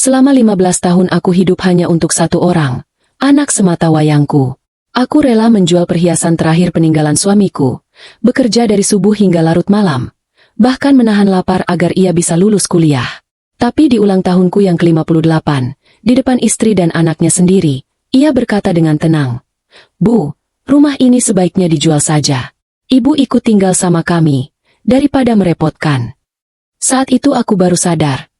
Selama 15 tahun aku hidup hanya untuk satu orang, anak semata wayangku. Aku rela menjual perhiasan terakhir peninggalan suamiku, bekerja dari subuh hingga larut malam, bahkan menahan lapar agar ia bisa lulus kuliah. Tapi di ulang tahunku yang ke-58, di depan istri dan anaknya sendiri, ia berkata dengan tenang, "Bu, rumah ini sebaiknya dijual saja. Ibu ikut tinggal sama kami, daripada merepotkan." Saat itu aku baru sadar.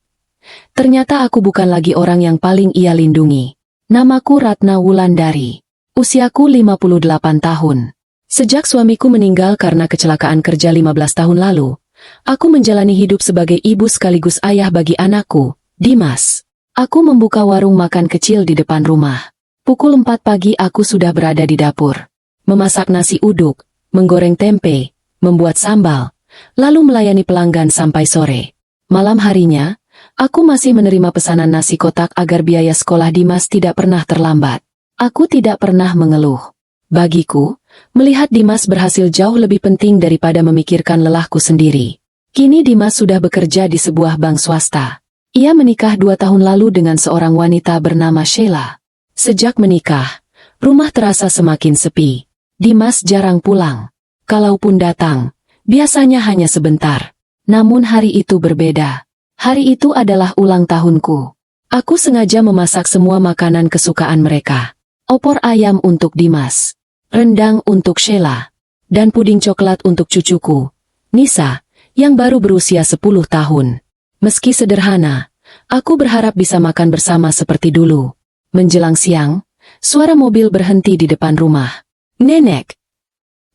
Ternyata aku bukan lagi orang yang paling ia lindungi. Namaku Ratna Wulandari. Usiaku 58 tahun. Sejak suamiku meninggal karena kecelakaan kerja 15 tahun lalu, aku menjalani hidup sebagai ibu sekaligus ayah bagi anakku, Dimas. Aku membuka warung makan kecil di depan rumah. Pukul 4 pagi aku sudah berada di dapur. Memasak nasi uduk, menggoreng tempe, membuat sambal, lalu melayani pelanggan sampai sore. Malam harinya, aku masih menerima pesanan nasi kotak agar biaya sekolah Dimas tidak pernah terlambat. Aku tidak pernah mengeluh. Bagiku, melihat Dimas berhasil jauh lebih penting daripada memikirkan lelahku sendiri. Kini Dimas sudah bekerja di sebuah bank swasta. Ia menikah 2 tahun lalu dengan seorang wanita bernama Sheila. Sejak menikah, rumah terasa semakin sepi. Dimas jarang pulang. Kalaupun datang, biasanya hanya sebentar. Namun hari itu berbeda. Hari itu adalah ulang tahunku. Aku sengaja memasak semua makanan kesukaan mereka. Opor ayam untuk Dimas, rendang untuk Sheila, dan puding coklat untuk cucuku, Nisa, yang baru berusia 10 tahun. Meski sederhana, aku berharap bisa makan bersama seperti dulu. Menjelang siang, suara mobil berhenti di depan rumah. "Nenek!"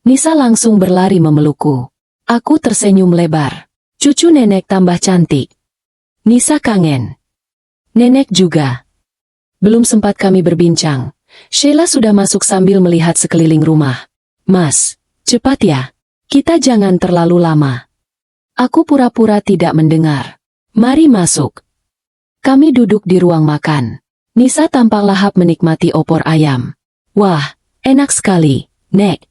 Nisa langsung berlari memelukku. Aku tersenyum lebar. Cucu nenek tambah cantik. Nisa kangen. Nenek juga. Belum sempat kami berbincang, Sheila sudah masuk sambil melihat sekeliling rumah. "Mas, cepat ya. Kita jangan terlalu lama." Aku pura-pura tidak mendengar. "Mari masuk." Kami duduk di ruang makan. Nisa tampak lahap menikmati opor ayam. "Wah, enak sekali, Nek."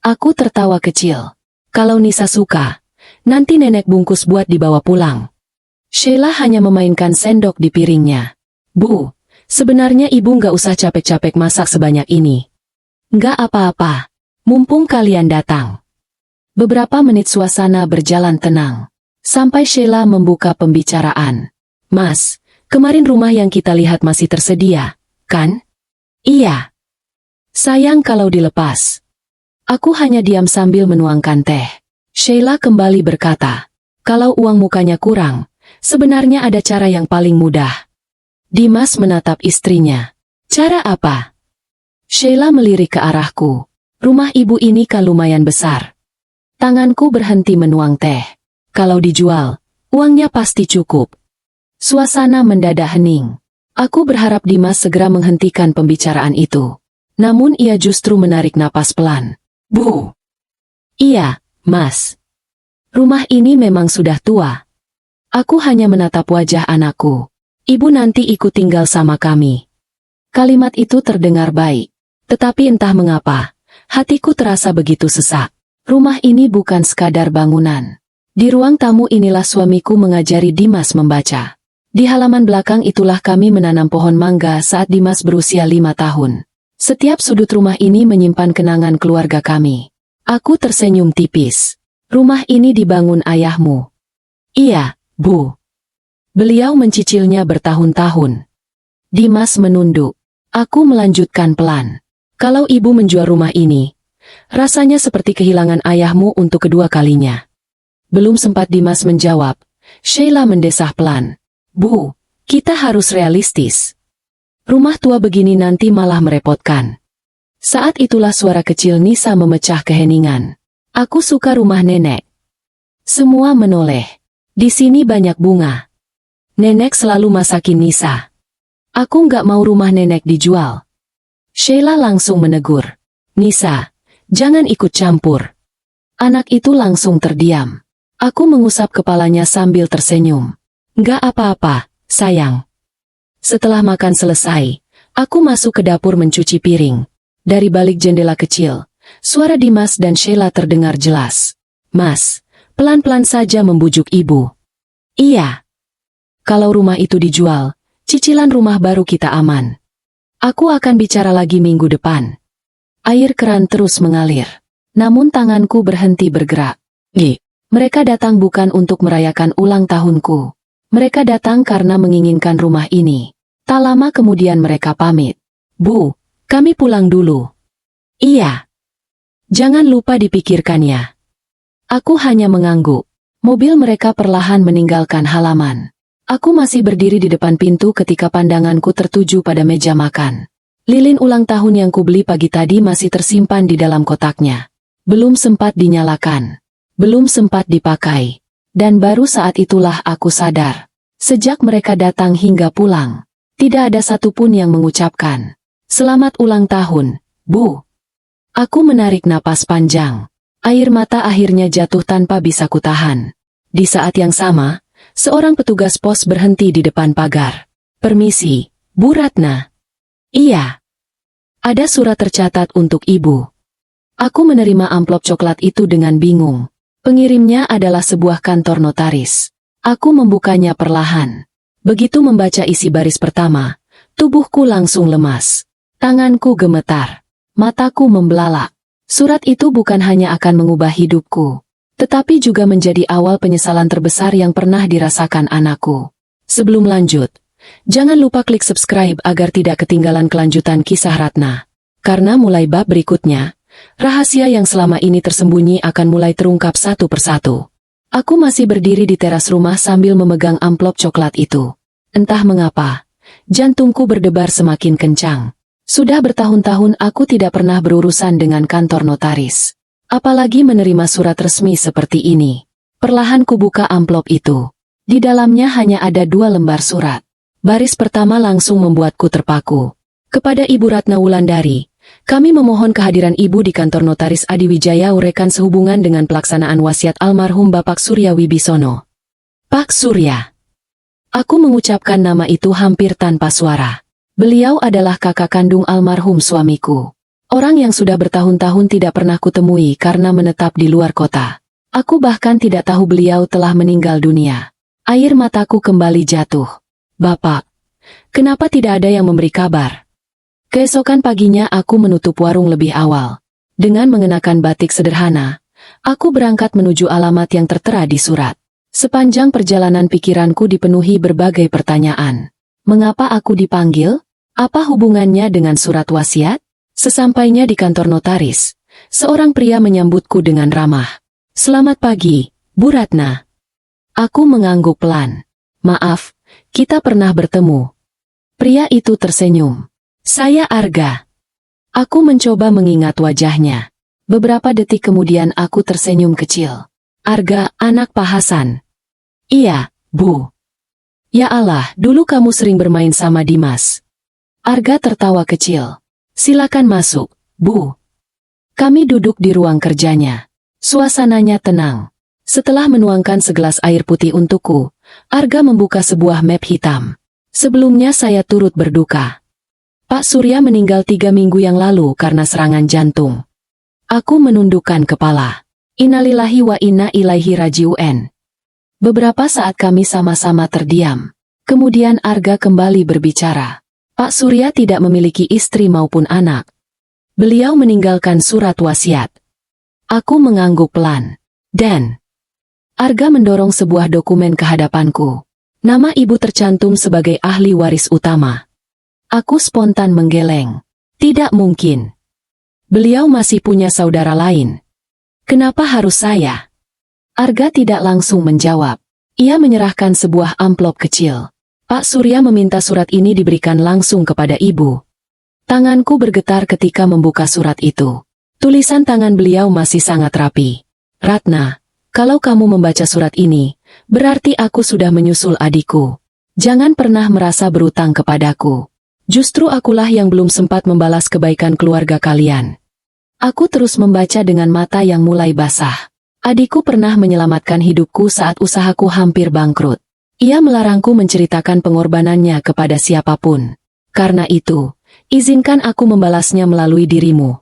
Aku tertawa kecil. "Kalau Nisa suka, nanti nenek bungkus buat dibawa pulang." Sheila hanya memainkan sendok di piringnya. "Bu, sebenarnya ibu nggak usah capek-capek masak sebanyak ini." "Nggak apa-apa. Mumpung kalian datang." Beberapa menit suasana berjalan tenang. Sampai Sheila membuka pembicaraan. "Mas, kemarin rumah yang kita lihat masih tersedia, kan?" "Iya." "Sayang kalau dilepas." Aku hanya diam sambil menuangkan teh. Sheila kembali berkata, "Kalau uang mukanya kurang, sebenarnya ada cara yang paling mudah." Dimas menatap istrinya. "Cara apa?" Sheila melirik ke arahku. "Rumah ibu ini kan lumayan besar." Tanganku berhenti menuang teh. "Kalau dijual, uangnya pasti cukup." Suasana mendadak hening. Aku berharap Dimas segera menghentikan pembicaraan itu. Namun ia justru menarik napas pelan. "Bu." "Iya, Mas. Rumah ini memang sudah tua." Aku hanya menatap wajah anakku. "Ibu nanti ikut tinggal sama kami." Kalimat itu terdengar baik. Tetapi entah mengapa, hatiku terasa begitu sesak. Rumah ini bukan sekadar bangunan. Di ruang tamu inilah suamiku mengajari Dimas membaca. Di halaman belakang itulah kami menanam pohon mangga saat Dimas berusia 5 tahun. Setiap sudut rumah ini menyimpan kenangan keluarga kami. Aku tersenyum tipis. "Rumah ini dibangun ayahmu?" "Iya, Bu." Beliau mencicilnya bertahun-tahun. Dimas menunduk. Aku melanjutkan pelan. "Kalau ibu menjual rumah ini, rasanya seperti kehilangan ayahmu untuk kedua kalinya." Belum sempat Dimas menjawab, Sheila mendesah pelan. "Bu, kita harus realistis. Rumah tua begini nanti malah merepotkan." Saat itulah suara kecil Nisa memecah keheningan. "Aku suka rumah nenek." Semua menoleh. "Di sini banyak bunga. Nenek selalu masakin Nisa." "Aku nggak mau rumah nenek dijual." Sheila langsung menegur. "Nisa, jangan ikut campur." Anak itu langsung terdiam. Aku mengusap kepalanya sambil tersenyum. "Nggak apa-apa, sayang." Setelah makan selesai, aku masuk ke dapur mencuci piring. Dari balik jendela kecil, suara Dimas dan Sheila terdengar jelas. "Mas, pelan-pelan saja membujuk ibu." "Iya. Kalau rumah itu dijual, Cicilan rumah baru kita aman. Aku akan bicara lagi minggu depan. Air keran terus mengalir. Namun tanganku berhenti bergerak. Mereka datang bukan untuk merayakan ulang tahunku. Mereka datang karena menginginkan rumah ini. Tak lama kemudian mereka pamit. Bu, kami pulang dulu. Iya. Jangan lupa dipikirkannya. Aku hanya mengangguk. Mobil mereka perlahan meninggalkan halaman. Aku masih berdiri di depan pintu ketika pandanganku tertuju pada meja makan. Lilin ulang tahun yang kubeli pagi tadi masih tersimpan di dalam kotaknya. Belum sempat dinyalakan. Belum sempat dipakai. Dan baru saat itulah aku sadar. Sejak mereka datang hingga pulang, tidak ada satupun yang mengucapkan, "Selamat ulang tahun, Bu." Aku menarik napas panjang. Air mata akhirnya jatuh tanpa bisa kutahan. Di saat yang sama, seorang petugas pos berhenti di depan pagar. "Permisi, Bu Ratna." "Iya." "Ada surat tercatat untuk Ibu." Aku menerima amplop coklat itu dengan bingung. Pengirimnya adalah sebuah kantor notaris. Aku membukanya perlahan. Begitu membaca isi baris pertama, tubuhku langsung lemas. Tanganku gemetar. Mataku membelalak. Surat itu bukan hanya akan mengubah hidupku, tetapi juga menjadi awal penyesalan terbesar yang pernah dirasakan anakku. Sebelum lanjut, jangan lupa klik subscribe agar tidak ketinggalan kelanjutan kisah Ratna. Karena mulai bab berikutnya, rahasia yang selama ini tersembunyi akan mulai terungkap satu persatu. Aku masih berdiri di teras rumah sambil memegang amplop coklat itu. Entah mengapa, jantungku berdebar semakin kencang. Sudah bertahun-tahun aku tidak pernah berurusan dengan kantor notaris. Apalagi menerima surat resmi seperti ini. Perlahan kubuka amplop itu. Di dalamnya hanya ada 2 lembar surat. Baris pertama langsung membuatku terpaku. Kepada Ibu Ratna Wulandari, kami memohon kehadiran Ibu di kantor notaris Adiwijaya Urekan sehubungan dengan pelaksanaan wasiat almarhum Bapak Surya Wibisono. Pak Surya. Aku mengucapkan nama itu hampir tanpa suara. Beliau adalah kakak kandung almarhum suamiku. Orang yang sudah bertahun-tahun tidak pernah kutemui karena menetap di luar kota. Aku bahkan tidak tahu beliau telah meninggal dunia. Air mataku kembali jatuh. "Bapak, kenapa tidak ada yang memberi kabar?" Keesokan paginya aku menutup warung lebih awal. Dengan mengenakan batik sederhana, aku berangkat menuju alamat yang tertera di surat. Sepanjang perjalanan pikiranku dipenuhi berbagai pertanyaan. Mengapa aku dipanggil? Apa hubungannya dengan surat wasiat? Sesampainya di kantor notaris, seorang pria menyambutku dengan ramah. "Selamat pagi, Bu Ratna." Aku mengangguk pelan. "Maaf, kita pernah bertemu." Pria itu tersenyum. "Saya Arga." Aku mencoba mengingat wajahnya. Beberapa detik kemudian aku tersenyum kecil. "Arga, anak Pak Hasan." "Iya, Bu." "Ya Allah, dulu kamu sering bermain sama Dimas." Arga tertawa kecil. "Silakan masuk, Bu." Kami duduk di ruang kerjanya. Suasananya tenang. Setelah menuangkan segelas air putih untukku, Arga membuka sebuah map hitam. "Sebelumnya saya turut berduka. Pak Surya meninggal 3 minggu yang lalu karena serangan jantung." Aku menundukkan kepala. Innalillahi wa inna ilaihi raji'un. Beberapa saat kami sama-sama terdiam. Kemudian Arga kembali berbicara. "Pak Surya tidak memiliki istri maupun anak. Beliau meninggalkan surat wasiat." Aku mengangguk pelan. "Dan?" Arga mendorong sebuah dokumen ke hadapanku. Nama ibu tercantum sebagai ahli waris utama. Aku spontan menggeleng. Tidak mungkin. Beliau masih punya saudara lain. Kenapa harus saya? Arga tidak langsung menjawab. Ia menyerahkan sebuah amplop kecil. "Pak Surya meminta surat ini diberikan langsung kepada Ibu." Tanganku bergetar ketika membuka surat itu. Tulisan tangan beliau masih sangat rapi. "Ratna, kalau kamu membaca surat ini, berarti aku sudah menyusul adikku. Jangan pernah merasa berutang kepadaku. Justru akulah yang belum sempat membalas kebaikan keluarga kalian." Aku terus membaca dengan mata yang mulai basah. Adikku pernah menyelamatkan hidupku saat usahaku hampir bangkrut. Ia melarangku menceritakan pengorbanannya kepada siapapun. Karena itu, izinkan aku membalasnya melalui dirimu.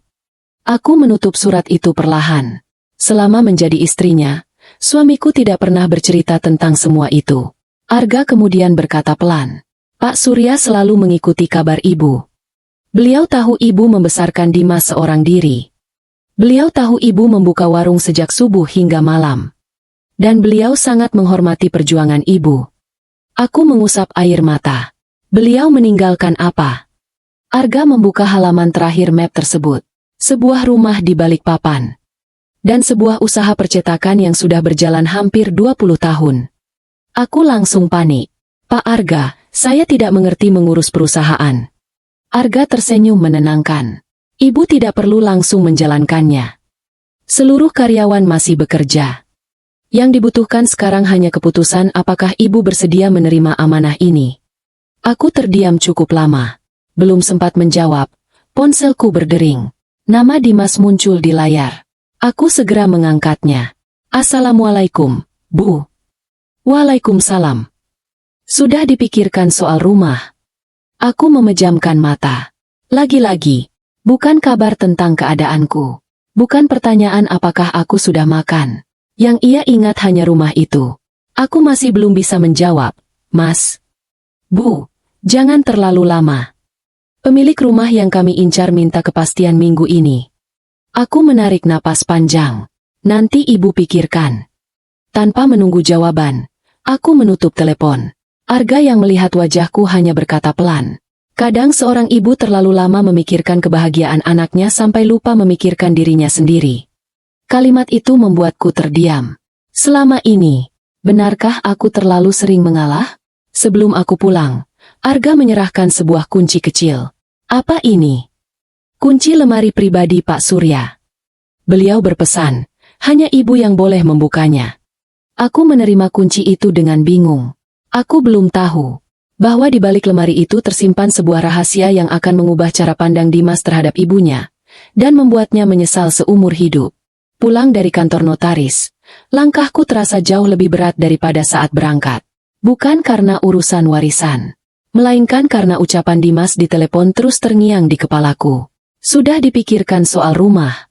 Aku menutup surat itu perlahan. Selama menjadi istrinya, suamiku tidak pernah bercerita tentang semua itu. Arga kemudian berkata pelan. Pak Surya selalu mengikuti kabar ibu. Beliau tahu ibu membesarkan Dimas seorang diri. Beliau tahu ibu membuka warung sejak subuh hingga malam. Dan beliau sangat menghormati perjuangan ibu. Aku mengusap air mata. Beliau meninggalkan apa? Arga membuka halaman terakhir map tersebut. Sebuah rumah di Balikpapan. Dan sebuah usaha percetakan yang sudah berjalan hampir 20 tahun. Aku langsung panik. Pak Arga, saya tidak mengerti mengurus perusahaan. Arga tersenyum menenangkan. Ibu tidak perlu langsung menjalankannya. Seluruh karyawan masih bekerja. Yang dibutuhkan sekarang hanya keputusan apakah ibu bersedia menerima amanah ini. Aku terdiam cukup lama. Belum sempat menjawab, ponselku berdering. Nama Dimas muncul di layar. Aku segera mengangkatnya. Assalamualaikum, Bu. Waalaikumsalam. Sudah dipikirkan soal rumah? Aku memejamkan mata. Lagi-lagi, bukan kabar tentang keadaanku. Bukan pertanyaan apakah aku sudah makan. Yang ia ingat hanya rumah itu. Aku masih belum bisa menjawab. Mas. Bu, jangan terlalu lama. Pemilik rumah yang kami incar minta kepastian minggu ini. Aku menarik napas panjang. Nanti ibu pikirkan. Tanpa menunggu jawaban, aku menutup telepon. Arga yang melihat wajahku hanya berkata pelan. Kadang seorang ibu terlalu lama memikirkan kebahagiaan anaknya sampai lupa memikirkan dirinya sendiri. Kalimat itu membuatku terdiam. Selama ini, benarkah aku terlalu sering mengalah? Sebelum aku pulang, Arga menyerahkan sebuah kunci kecil. Apa ini? Kunci lemari pribadi Pak Surya. Beliau berpesan, hanya ibu yang boleh membukanya. Aku menerima kunci itu dengan bingung. Aku belum tahu bahwa di balik lemari itu tersimpan sebuah rahasia yang akan mengubah cara pandang Dimas terhadap ibunya, dan membuatnya menyesal seumur hidup. Pulang dari kantor notaris, langkahku terasa jauh lebih berat daripada saat berangkat. Bukan karena urusan warisan, melainkan karena ucapan Dimas di telepon terus terngiang di kepalaku. Sudah dipikirkan soal rumah.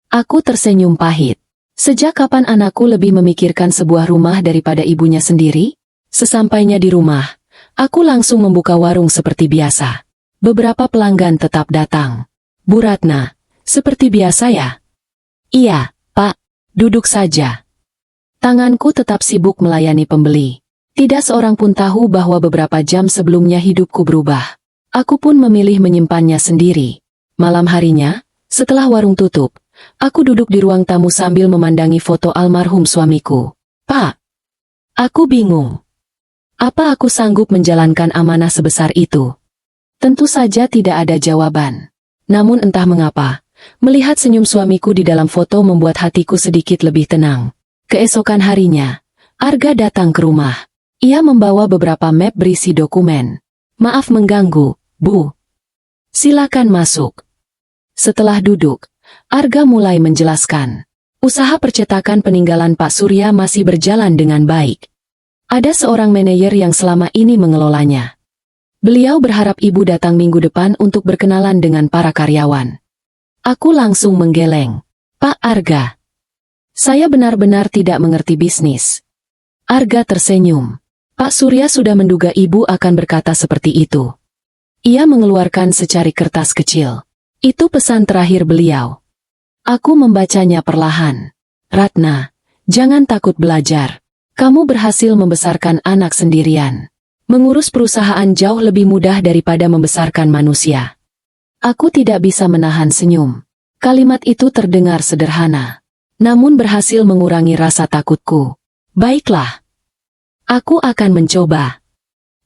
Aku tersenyum pahit. Sejak kapan anakku lebih memikirkan sebuah rumah daripada ibunya sendiri? Sesampainya di rumah, aku langsung membuka warung seperti biasa. Beberapa pelanggan tetap datang. Bu Ratna, seperti biasa ya? Iya, Pak. Duduk saja. Tanganku tetap sibuk melayani pembeli. Tidak seorang pun tahu bahwa beberapa jam sebelumnya hidupku berubah. Aku pun memilih menyimpannya sendiri. Malam harinya, setelah warung tutup, aku duduk di ruang tamu sambil memandangi foto almarhum suamiku. Pak, aku bingung. Apa aku sanggup menjalankan amanah sebesar itu? Tentu saja tidak ada jawaban. Namun entah mengapa, melihat senyum suamiku di dalam foto membuat hatiku sedikit lebih tenang. Keesokan harinya, Arga datang ke rumah. Ia membawa beberapa map berisi dokumen. Maaf mengganggu, Bu. Silakan masuk. Setelah duduk, Arga mulai menjelaskan. Usaha percetakan peninggalan Pak Surya masih berjalan dengan baik. Ada seorang manajer yang selama ini mengelolanya. Beliau berharap ibu datang minggu depan untuk berkenalan dengan para karyawan. Aku langsung menggeleng. Pak Arga, saya benar-benar tidak mengerti bisnis. Arga tersenyum. Pak Surya sudah menduga ibu akan berkata seperti itu. Ia mengeluarkan secari kertas kecil. Itu pesan terakhir beliau. Aku membacanya perlahan. Ratna, jangan takut belajar. Kamu berhasil membesarkan anak sendirian. Mengurus perusahaan jauh lebih mudah daripada membesarkan manusia. Aku tidak bisa menahan senyum. Kalimat itu terdengar sederhana, namun berhasil mengurangi rasa takutku. Baiklah. Aku akan mencoba.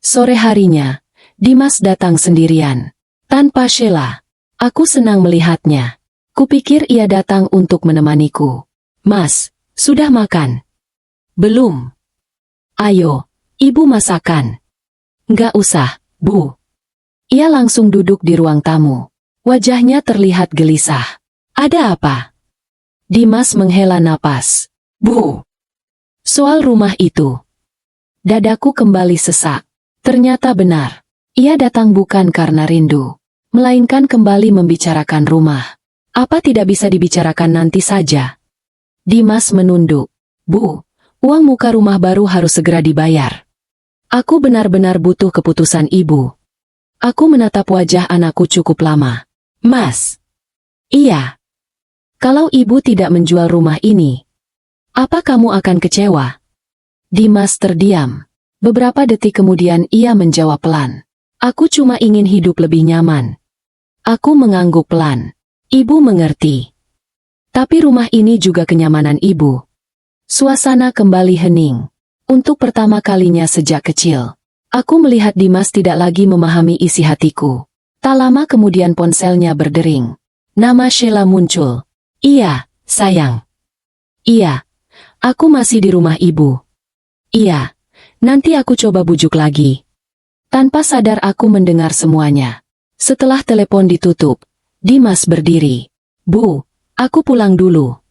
Sore harinya, Dimas datang sendirian. Tanpa Sheila. Aku senang melihatnya. Kupikir ia datang untuk menemaniku. Mas, sudah makan? Belum. Ayo, ibu masakan. Nggak usah, Bu. Ia langsung duduk di ruang tamu. Wajahnya terlihat gelisah. Ada apa? Dimas menghela napas. Bu. Soal rumah itu. Dadaku kembali sesak. Ternyata benar. Ia datang bukan karena rindu, melainkan kembali membicarakan rumah. Apa tidak bisa dibicarakan nanti saja? Dimas menunduk. Bu, uang muka rumah baru harus segera dibayar. Aku benar-benar butuh keputusan ibu. Aku menatap wajah anakku cukup lama. Mas. Iya. Kalau ibu tidak menjual rumah ini, apa kamu akan kecewa? Dimas terdiam. Beberapa detik kemudian ia menjawab pelan. Aku cuma ingin hidup lebih nyaman. Aku mengangguk pelan. Ibu mengerti. Tapi rumah ini juga kenyamanan ibu. Suasana kembali hening. Untuk pertama kalinya sejak kecil, aku melihat Dimas tidak lagi memahami isi hatiku. Tak lama kemudian ponselnya berdering. Nama Sheila muncul. Iya, sayang. Iya, aku masih di rumah ibu. Iya, nanti aku coba bujuk lagi. Tanpa sadar aku mendengar semuanya. Setelah telepon ditutup, Dimas berdiri. Bu, aku pulang dulu.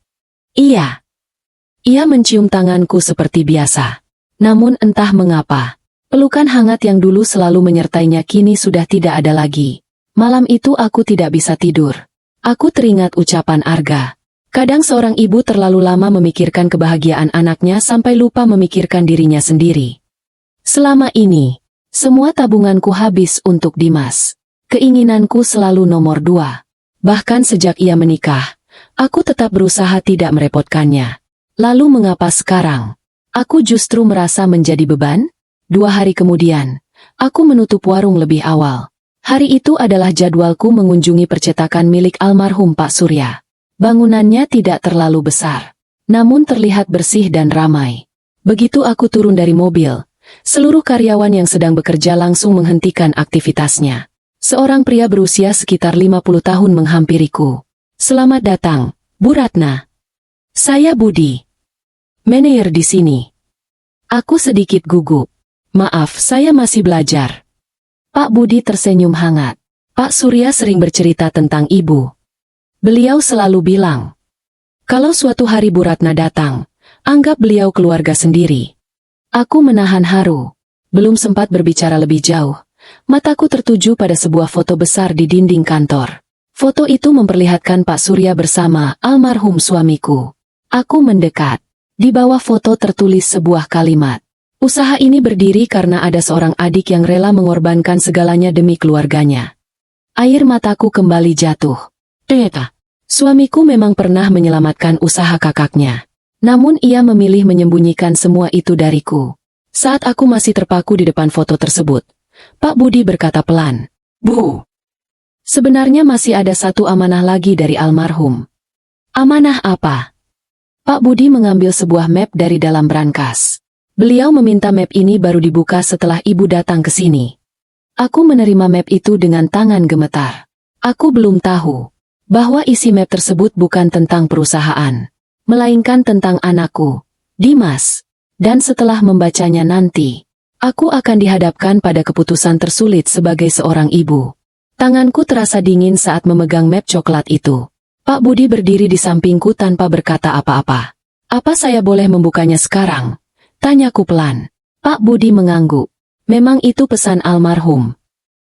Iya. Ia mencium tanganku seperti biasa. Namun entah mengapa, pelukan hangat yang dulu selalu menyertainya kini sudah tidak ada lagi. Malam itu aku tidak bisa tidur. Aku teringat ucapan Arga. Kadang seorang ibu terlalu lama memikirkan kebahagiaan anaknya sampai lupa memikirkan dirinya sendiri. Selama ini, semua tabunganku habis untuk Dimas. Keinginanku selalu nomor 2. Bahkan sejak ia menikah, aku tetap berusaha tidak merepotkannya. Lalu mengapa sekarang aku justru merasa menjadi beban? 2 hari kemudian, aku menutup warung lebih awal. Hari itu adalah jadwalku mengunjungi percetakan milik almarhum Pak Surya. Bangunannya tidak terlalu besar, namun terlihat bersih dan ramai. Begitu aku turun dari mobil, seluruh karyawan yang sedang bekerja langsung menghentikan aktivitasnya. Seorang pria berusia sekitar 50 tahun menghampiriku. Selamat datang, Bu Ratna. Saya Budi. Manajer di sini. Aku sedikit gugup. Maaf, saya masih belajar. Pak Budi tersenyum hangat. Pak Surya sering bercerita tentang ibu. Beliau selalu bilang, kalau suatu hari Bu Ratna datang, anggap beliau keluarga sendiri. Aku menahan haru. Belum sempat berbicara lebih jauh. Mataku tertuju pada sebuah foto besar di dinding kantor. Foto itu memperlihatkan Pak Surya bersama almarhum suamiku. Aku mendekat. Di bawah foto tertulis sebuah kalimat. Usaha ini berdiri karena ada seorang adik yang rela mengorbankan segalanya demi keluarganya. Air mataku kembali jatuh. Ternyata, suamiku memang pernah menyelamatkan usaha kakaknya. Namun ia memilih menyembunyikan semua itu dariku. Saat aku masih terpaku di depan foto tersebut, Pak Budi berkata pelan, Bu, sebenarnya masih ada satu amanah lagi dari almarhum. Amanah apa? Pak Budi mengambil sebuah map dari dalam brankas. Beliau meminta map ini baru dibuka setelah ibu datang ke sini. Aku menerima map itu dengan tangan gemetar. Aku belum tahu bahwa isi map tersebut bukan tentang perusahaan, melainkan tentang anakku, Dimas. Dan setelah membacanya nanti, aku akan dihadapkan pada keputusan tersulit sebagai seorang ibu. Tanganku terasa dingin saat memegang map coklat itu. Pak Budi berdiri di sampingku tanpa berkata apa-apa. Apa saya boleh membukanya sekarang? Tanyaku pelan. Pak Budi mengangguk. Memang itu pesan almarhum.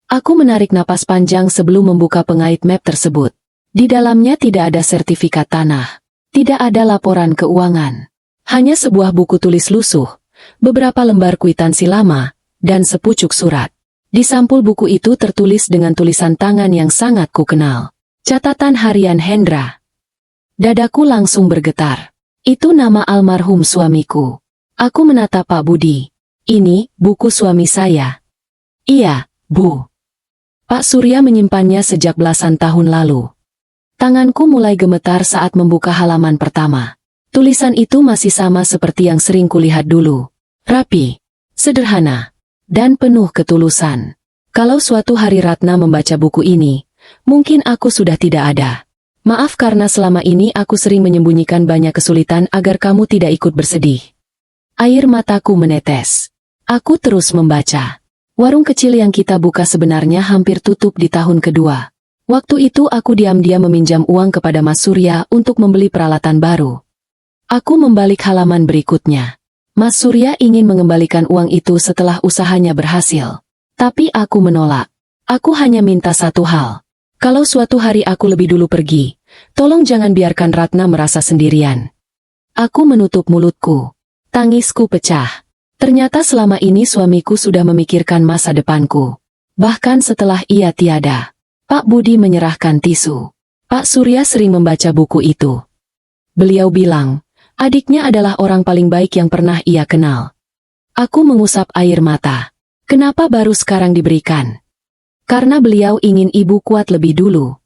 Aku menarik napas panjang sebelum membuka pengait map tersebut. Di dalamnya tidak ada sertifikat tanah. Tidak ada laporan keuangan. Hanya sebuah buku tulis lusuh, beberapa lembar kwitansi lama, dan sepucuk surat. Di sampul buku itu tertulis dengan tulisan tangan yang sangat kukenal. Catatan harian Hendra. Dadaku langsung bergetar. Itu nama almarhum suamiku. Aku menatap Pak Budi. Ini buku suami saya. Iya, Bu. Pak Surya menyimpannya sejak belasan tahun lalu. Tanganku mulai gemetar saat membuka halaman pertama. Tulisan itu masih sama seperti yang sering kulihat dulu. Rapi, sederhana, dan penuh ketulusan. Kalau suatu hari Ratna membaca buku ini, mungkin aku sudah tidak ada. Maaf karena selama ini aku sering menyembunyikan banyak kesulitan agar kamu tidak ikut bersedih. Air mataku menetes. Aku terus membaca. Warung kecil yang kita buka sebenarnya hampir tutup di tahun kedua. Waktu itu aku diam-diam meminjam uang kepada Mas Surya untuk membeli peralatan baru. Aku membalik halaman berikutnya. Mas Surya ingin mengembalikan uang itu setelah usahanya berhasil. Tapi aku menolak. Aku hanya minta satu hal. Kalau suatu hari aku lebih dulu pergi, tolong jangan biarkan Ratna merasa sendirian. Aku menutup mulutku. Tangisku pecah. Ternyata selama ini suamiku sudah memikirkan masa depanku. Bahkan setelah ia tiada. Pak Budi menyerahkan tisu. Pak Surya sering membaca buku itu. Beliau bilang, adiknya adalah orang paling baik yang pernah ia kenal. Aku mengusap air mata. Kenapa baru sekarang diberikan? Karena beliau ingin ibu kuat lebih dulu.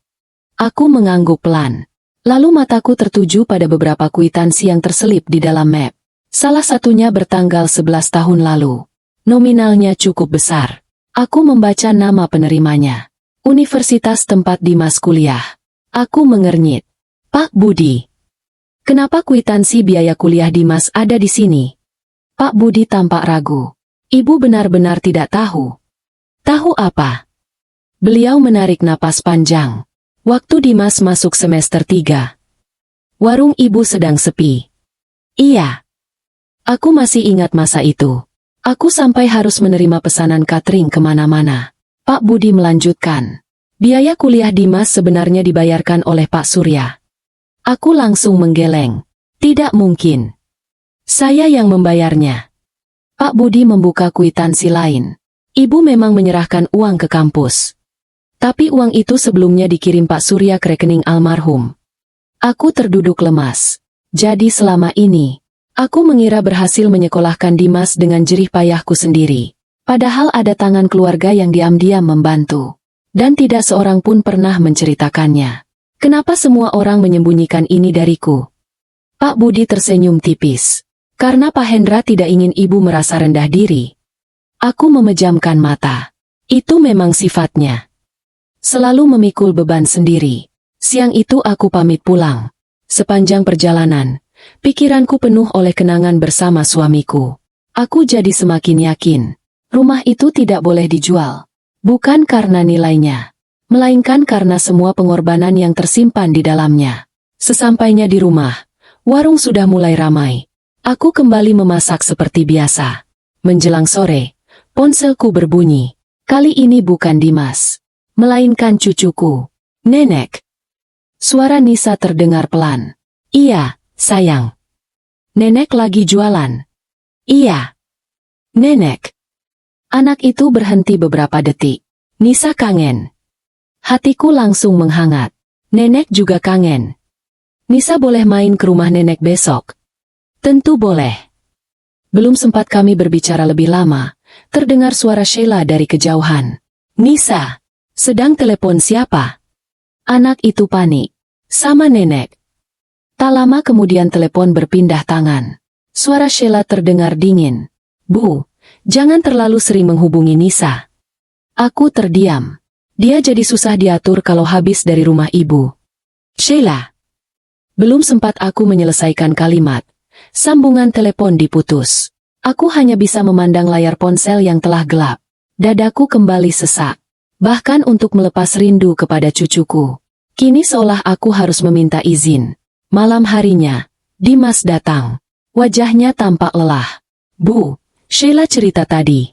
Aku mengangguk pelan. Lalu mataku tertuju pada beberapa kwitansi yang terselip di dalam map. Salah satunya bertanggal 11 tahun lalu. Nominalnya cukup besar. Aku membaca nama penerimanya. Universitas tempat Dimas kuliah. Aku mengernyit. Pak Budi. Kenapa kwitansi biaya kuliah Dimas ada di sini? Pak Budi tampak ragu. Ibu benar-benar tidak tahu. Tahu apa? Beliau menarik napas panjang. Waktu Dimas masuk semester 3. Warung ibu sedang sepi. Iya. Aku masih ingat masa itu. Aku sampai harus menerima pesanan catering kemana-mana. Pak Budi melanjutkan. Biaya kuliah Dimas sebenarnya dibayarkan oleh Pak Surya. Aku langsung menggeleng. Tidak mungkin. Saya yang membayarnya. Pak Budi membuka kwitansi lain. Ibu memang menyerahkan uang ke kampus. Tapi uang itu sebelumnya dikirim Pak Surya ke rekening almarhum. Aku terduduk lemas. Jadi selama ini, aku mengira berhasil menyekolahkan Dimas dengan jerih payahku sendiri. Padahal ada tangan keluarga yang diam-diam membantu. Dan tidak seorang pun pernah menceritakannya. Kenapa semua orang menyembunyikan ini dariku? Pak Budi tersenyum tipis. Karena Pak Hendra tidak ingin ibu merasa rendah diri. Aku memejamkan mata. Itu memang sifatnya. Selalu memikul beban sendiri. Siang itu aku pamit pulang. Sepanjang perjalanan, pikiranku penuh oleh kenangan bersama suamiku. Aku jadi semakin yakin, rumah itu tidak boleh dijual. Bukan karena nilainya, melainkan karena semua pengorbanan yang tersimpan di dalamnya. Sesampainya di rumah, warung sudah mulai ramai. Aku kembali memasak seperti biasa. Menjelang sore, ponselku berbunyi. Kali ini bukan Dimas, melainkan cucuku, Nenek. Suara Nisa terdengar pelan. Iya, sayang. Nenek lagi jualan. Iya. Nenek. Anak itu berhenti beberapa detik. Nisa kangen. Hatiku langsung menghangat. Nenek juga kangen. Nisa boleh main ke rumah nenek besok? Tentu boleh. Belum sempat kami berbicara lebih lama, terdengar suara Sheila dari kejauhan. Nisa, sedang telepon siapa? Anak itu panik. Sama nenek. Tak lama kemudian telepon berpindah tangan. Suara Sheila terdengar dingin. Bu, jangan terlalu sering menghubungi Nisa. Aku terdiam. Dia jadi susah diatur kalau habis dari rumah ibu. Sheila. Belum sempat aku menyelesaikan kalimat. Sambungan telepon diputus. Aku hanya bisa memandang layar ponsel yang telah gelap. Dadaku kembali sesak. Bahkan untuk melepas rindu kepada cucuku. Kini seolah aku harus meminta izin. Malam harinya, Dimas datang. Wajahnya tampak lelah. Bu, Sheila cerita tadi.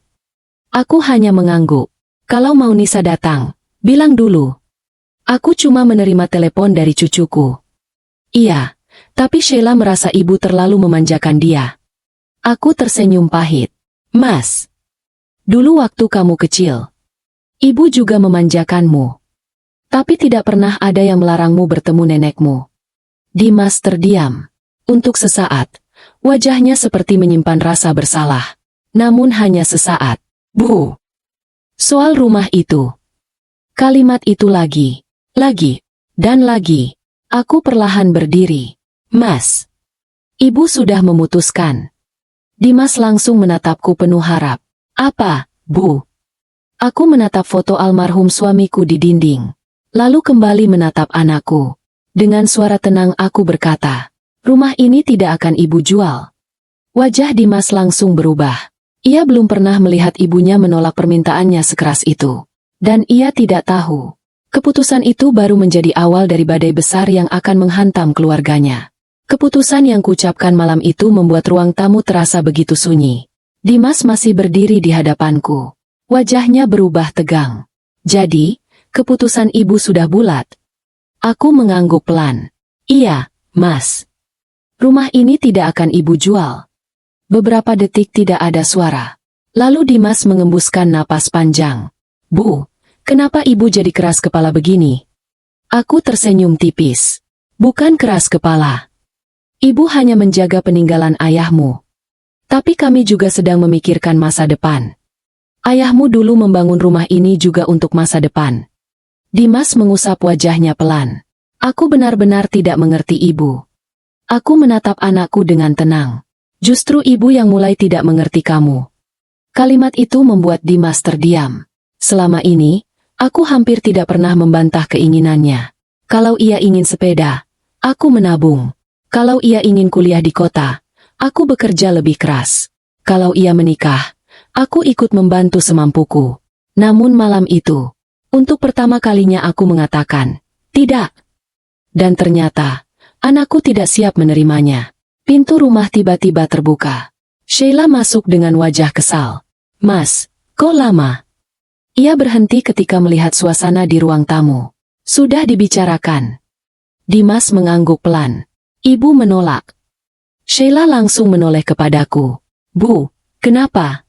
Aku hanya mengangguk. Kalau mau Nisa datang, bilang dulu. Aku cuma menerima telepon dari cucuku. Iya, tapi Sheila merasa ibu terlalu memanjakan dia. Aku tersenyum pahit. Mas, dulu waktu kamu kecil, ibu juga memanjakanmu. Tapi tidak pernah ada yang melarangmu bertemu nenekmu. Dimas terdiam. Untuk sesaat, wajahnya seperti menyimpan rasa bersalah. Namun hanya sesaat. Bu. Soal rumah itu. Kalimat itu lagi, dan lagi. Aku perlahan berdiri. Mas. Ibu sudah memutuskan. Dimas langsung menatapku penuh harap. Apa, Bu? Aku menatap foto almarhum suamiku di dinding. Lalu kembali menatap anakku. Dengan suara tenang aku berkata, rumah ini tidak akan ibu jual. Wajah Dimas langsung berubah. Ia belum pernah melihat ibunya menolak permintaannya sekeras itu. Dan ia tidak tahu. Keputusan itu baru menjadi awal dari badai besar yang akan menghantam keluarganya. Keputusan yang kuucapkan malam itu membuat ruang tamu terasa begitu sunyi. Dimas masih berdiri di hadapanku. Wajahnya berubah tegang. Jadi, keputusan ibu sudah bulat. Aku mengangguk pelan. Iya, Mas. Rumah ini tidak akan ibu jual. Beberapa detik tidak ada suara. Lalu Dimas mengembuskan napas panjang. Bu, kenapa ibu jadi keras kepala begini? Aku tersenyum tipis. Bukan keras kepala. Ibu hanya menjaga peninggalan ayahmu. Tapi kami juga sedang memikirkan masa depan. Ayahmu dulu membangun rumah ini juga untuk masa depan. Dimas mengusap wajahnya pelan. Aku benar-benar tidak mengerti ibu. Aku menatap anakku dengan tenang. Justru ibu yang mulai tidak mengerti kamu. Kalimat itu membuat Dimas terdiam. Selama ini, aku hampir tidak pernah membantah keinginannya. Kalau ia ingin sepeda, aku menabung. Kalau ia ingin kuliah di kota, aku bekerja lebih keras. Kalau ia menikah, aku ikut membantu semampuku. Namun malam itu, untuk pertama kalinya aku mengatakan, tidak. Dan ternyata, anakku tidak siap menerimanya. Pintu rumah tiba-tiba terbuka. Sheila masuk dengan wajah kesal. Mas, kok lama? Ia berhenti ketika melihat suasana di ruang tamu. Sudah dibicarakan. Dimas mengangguk pelan. Ibu menolak. Sheila langsung menoleh kepadaku. Bu, kenapa?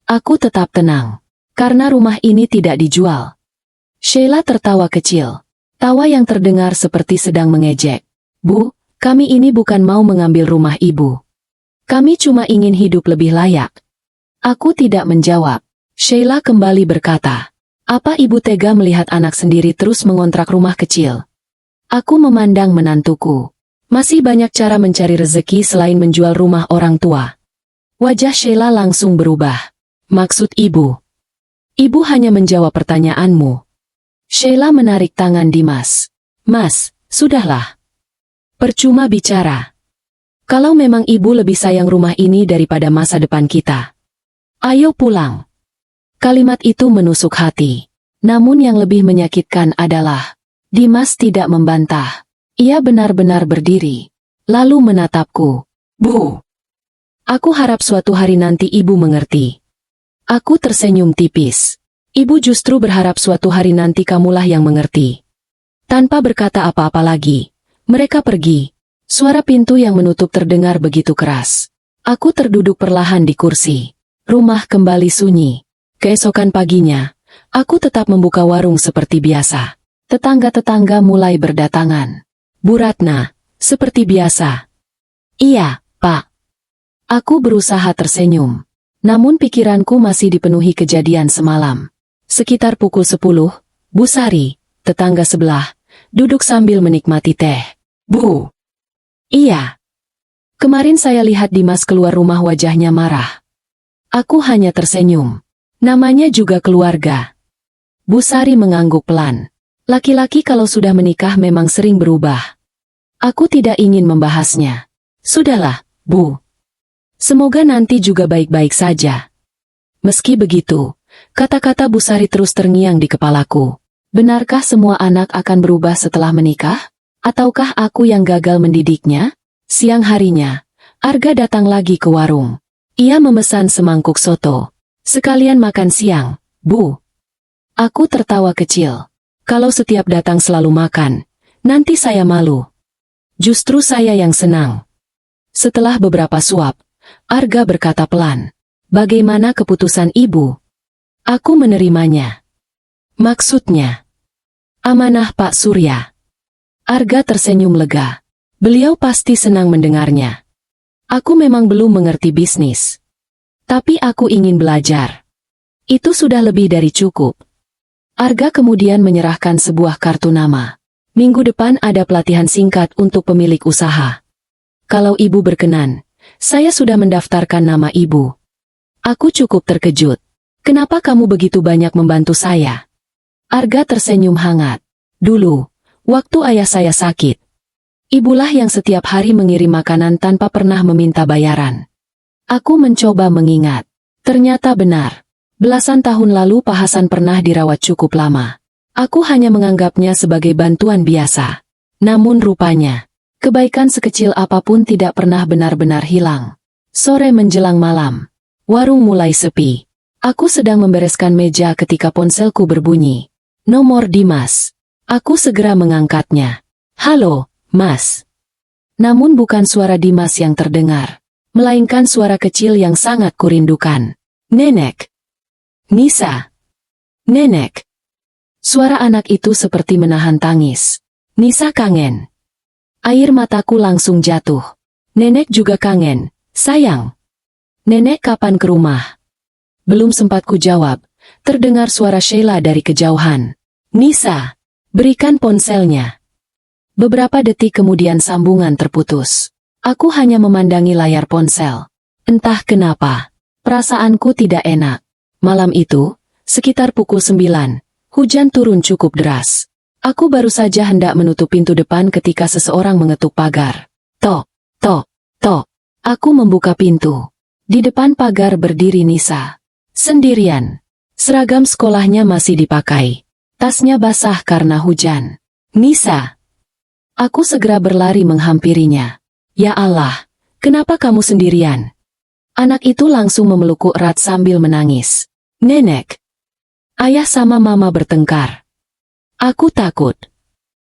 Aku tetap tenang. Karena rumah ini tidak dijual. Sheila tertawa kecil. Tawa yang terdengar seperti sedang mengejek. Bu, kami ini bukan mau mengambil rumah ibu. Kami cuma ingin hidup lebih layak. Aku tidak menjawab. Sheila kembali berkata, apa ibu tega melihat anak sendiri terus mengontrak rumah kecil? Aku memandang menantuku. Masih banyak cara mencari rezeki selain menjual rumah orang tua. Wajah Sheila langsung berubah. Maksud ibu? Ibu hanya menjawab pertanyaanmu. Sheila menarik tangan Dimas. Mas, sudahlah. Percuma bicara. Kalau memang ibu lebih sayang rumah ini daripada masa depan kita, ayo pulang. Kalimat itu menusuk hati. Namun yang lebih menyakitkan adalah, Dimas tidak membantah. Ia benar-benar berdiri. Lalu menatapku. Bu. Aku harap suatu hari nanti ibu mengerti. Aku tersenyum tipis. Ibu justru berharap suatu hari nanti kamulah yang mengerti. Tanpa berkata apa-apa lagi, mereka pergi. Suara pintu yang menutup terdengar begitu keras. Aku terduduk perlahan di kursi. Rumah kembali sunyi. Keesokan paginya, aku tetap membuka warung seperti biasa. Tetangga-tetangga mulai berdatangan. Bu Ratna, seperti biasa. Iya, Pak. Aku berusaha tersenyum. Namun pikiranku masih dipenuhi kejadian semalam. Sekitar pukul 10, Bu Sari, tetangga sebelah, duduk sambil menikmati teh. Bu. Iya. Kemarin saya lihat Dimas keluar rumah wajahnya marah. Aku hanya tersenyum. Namanya juga keluarga. Bu Sari mengangguk pelan. Laki-laki kalau sudah menikah memang sering berubah. Aku tidak ingin membahasnya. Sudahlah, Bu. Semoga nanti juga baik-baik saja. Meski begitu, kata-kata Bu Sari terus terngiang di kepalaku. Benarkah semua anak akan berubah setelah menikah? Ataukah aku yang gagal mendidiknya? Siang harinya, Arga datang lagi ke warung. Ia memesan semangkuk soto. Sekalian makan siang, Bu. Aku tertawa kecil. Kalau setiap datang selalu makan, nanti saya malu. Justru saya yang senang. Setelah beberapa suap, Arga berkata pelan. Bagaimana keputusan ibu? Aku menerimanya. Maksudnya? Amanah Pak Surya. Arga tersenyum lega. Beliau pasti senang mendengarnya. Aku memang belum mengerti bisnis. Tapi aku ingin belajar. Itu sudah lebih dari cukup. Arga kemudian menyerahkan sebuah kartu nama. Minggu depan ada pelatihan singkat untuk pemilik usaha. Kalau ibu berkenan, saya sudah mendaftarkan nama ibu. Aku cukup terkejut. Kenapa kamu begitu banyak membantu saya? Arga tersenyum hangat. Dulu, waktu ayah saya sakit, ibulah yang setiap hari mengirim makanan tanpa pernah meminta bayaran. Aku mencoba mengingat. Ternyata benar. Belasan tahun lalu Pak Hasan pernah dirawat cukup lama. Aku hanya menganggapnya sebagai bantuan biasa. Namun rupanya, kebaikan sekecil apapun tidak pernah benar-benar hilang. Sore menjelang malam, warung mulai sepi. Aku sedang membereskan meja ketika ponselku berbunyi. Nomor Dimas. Aku segera mengangkatnya. Halo, Mas. Namun bukan suara Dimas yang terdengar. melainkan suara kecil yang sangat kurindukan. Nenek! Nisa! Nenek! Suara anak itu seperti menahan tangis. Nisa kangen. Air mataku langsung jatuh. Nenek juga kangen, sayang. Nenek kapan ke rumah? Belum sempat ku jawab, terdengar suara Sheila dari kejauhan. Nisa, berikan ponselnya. Beberapa detik kemudian sambungan terputus. Aku hanya memandangi layar ponsel. Entah kenapa, perasaanku tidak enak. Malam itu, sekitar pukul 9, hujan turun cukup deras. Aku baru saja hendak menutup pintu depan ketika seseorang mengetuk pagar. Tok, tok, tok. Aku membuka pintu. Di depan pagar berdiri Nisa. Sendirian. Seragam sekolahnya masih dipakai. Tasnya basah karena hujan. Nisa. Aku segera berlari menghampirinya. Ya Allah, kenapa kamu sendirian? Anak itu langsung memelukku erat sambil menangis. Nenek. Ayah sama mama bertengkar. Aku takut.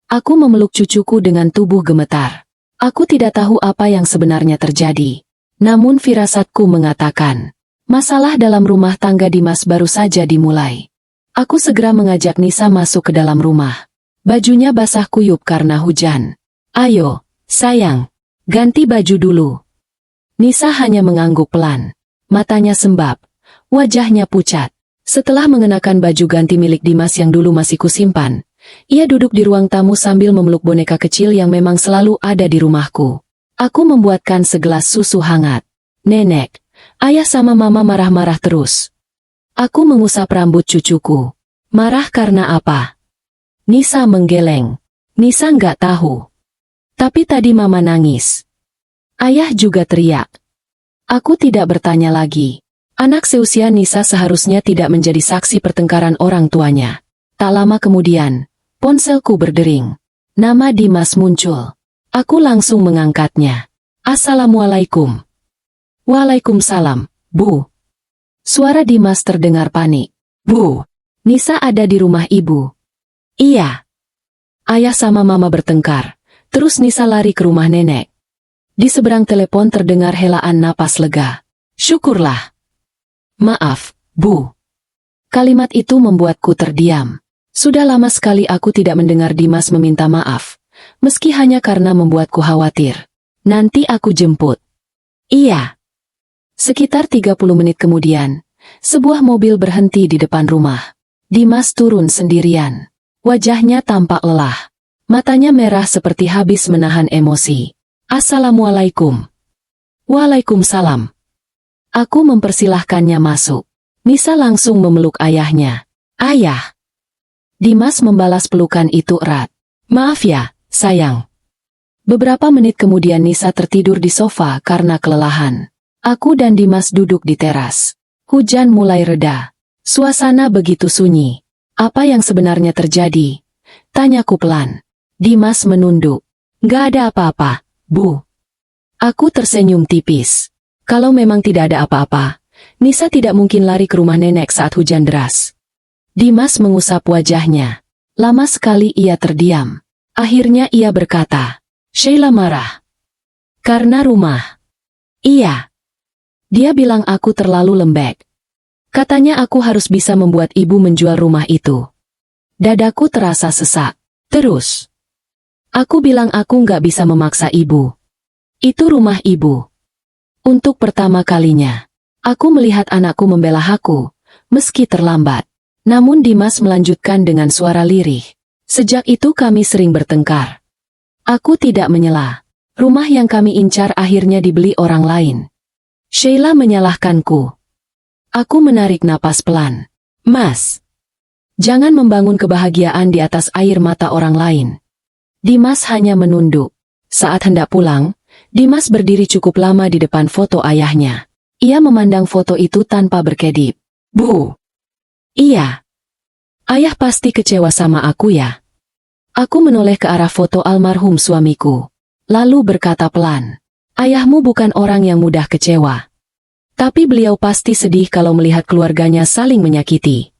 Aku memeluk cucuku dengan tubuh gemetar. Aku tidak tahu apa yang sebenarnya terjadi. Namun firasatku mengatakan, masalah dalam rumah tangga Dimas baru saja dimulai. Aku segera mengajak Nisa masuk ke dalam rumah. Bajunya basah kuyup karena hujan. Ayo, sayang, ganti baju dulu. Nisa hanya mengangguk pelan. Matanya sembab. Wajahnya pucat. Setelah mengenakan baju ganti milik Dimas yang dulu masih kusimpan, ia duduk di ruang tamu sambil memeluk boneka kecil yang memang selalu ada di rumahku. Aku membuatkan segelas susu hangat. Nenek, ayah sama mama marah-marah terus. Aku mengusap rambut cucuku. Marah karena apa? Nisa menggeleng. Nisa nggak tahu. Tapi tadi mama nangis. Ayah juga teriak. Aku tidak bertanya lagi. Anak seusia Nisa seharusnya tidak menjadi saksi pertengkaran orang tuanya. Tak lama kemudian, ponselku berdering. Nama Dimas muncul. Aku langsung mengangkatnya. Assalamualaikum. Waalaikumsalam, Bu. Suara Dimas terdengar panik. Bu, Nisa ada di rumah ibu. Iya. Ayah sama mama bertengkar. Terus Nisa lari ke rumah nenek. Di seberang telepon terdengar helaan napas lega. Syukurlah. Maaf, Bu. Kalimat itu membuatku terdiam. Sudah lama sekali aku tidak mendengar Dimas meminta maaf. Meski hanya karena membuatku khawatir. Nanti aku jemput. Iya. Sekitar 30 menit kemudian, sebuah mobil berhenti di depan rumah. Dimas turun sendirian. Wajahnya tampak lelah. Matanya merah seperti habis menahan emosi. Assalamualaikum. Waalaikumsalam. Aku mempersilahkannya masuk. Nisa langsung memeluk ayahnya. Ayah. Dimas membalas pelukan itu erat. Maaf ya, sayang. Beberapa menit kemudian Nisa tertidur di sofa karena kelelahan. Aku dan Dimas duduk di teras. Hujan mulai reda. Suasana begitu sunyi. Apa yang sebenarnya terjadi? Tanyaku pelan. Dimas menunduk. Nggak ada apa-apa, Bu. Aku tersenyum tipis. Kalau memang tidak ada apa-apa, Nisa tidak mungkin lari ke rumah nenek saat hujan deras. Dimas mengusap wajahnya. Lama sekali ia terdiam. Akhirnya ia berkata, Sheila marah. Karena rumah. Iya. Dia bilang aku terlalu lembek. Katanya aku harus bisa membuat ibu menjual rumah itu. Dadaku terasa sesak. Terus. Aku bilang aku nggak bisa memaksa ibu. Itu rumah ibu. Untuk pertama kalinya, aku melihat anakku membela aku, meski terlambat. Namun Dimas melanjutkan dengan suara lirih. Sejak itu kami sering bertengkar. Aku tidak menyela. Rumah yang kami incar akhirnya dibeli orang lain. Sheila menyalahkanku. Aku menarik napas pelan. Mas, jangan membangun kebahagiaan di atas air mata orang lain. Dimas hanya menunduk. Saat hendak pulang, Dimas berdiri cukup lama di depan foto ayahnya. Ia memandang foto itu tanpa berkedip. Bu. Iya. Ayah pasti kecewa sama aku ya. Aku menoleh ke arah foto almarhum suamiku. Lalu berkata pelan. Ayahmu bukan orang yang mudah kecewa. Tapi beliau pasti sedih kalau melihat keluarganya saling menyakiti.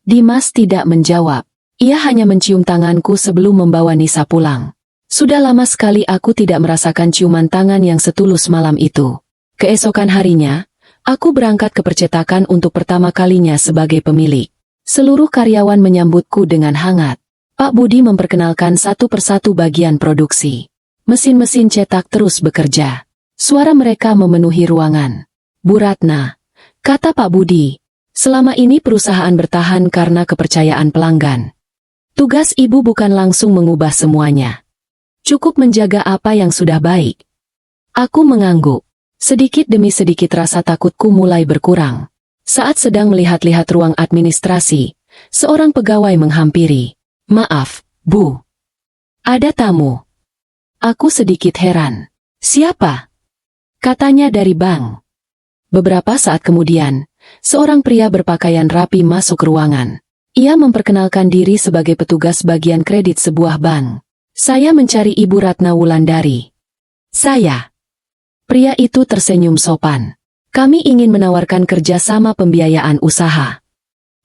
Dimas tidak menjawab. Ia hanya mencium tanganku sebelum membawa Nisa pulang. Sudah lama sekali aku tidak merasakan ciuman tangan yang setulus malam itu. Keesokan harinya, aku berangkat ke percetakan untuk pertama kalinya sebagai pemilik. Seluruh karyawan menyambutku dengan hangat. Pak Budi memperkenalkan satu persatu bagian produksi. Mesin-mesin cetak terus bekerja. Suara mereka memenuhi ruangan. Bu Ratna, kata Pak Budi, selama ini perusahaan bertahan karena kepercayaan pelanggan. Tugas ibu bukan langsung mengubah semuanya. Cukup menjaga apa yang sudah baik. Aku mengangguk. Sedikit demi sedikit rasa takutku mulai berkurang. Saat sedang melihat-lihat ruang administrasi, seorang pegawai menghampiri. Maaf, Bu. Ada tamu. Aku sedikit heran. Siapa? Katanya dari bank. Beberapa saat kemudian, seorang pria berpakaian rapi masuk ruangan. Ia memperkenalkan diri sebagai petugas bagian kredit sebuah bank. Saya mencari Ibu Ratna Wulandari. Saya. Pria itu tersenyum sopan. Kami ingin menawarkan kerjasama pembiayaan usaha.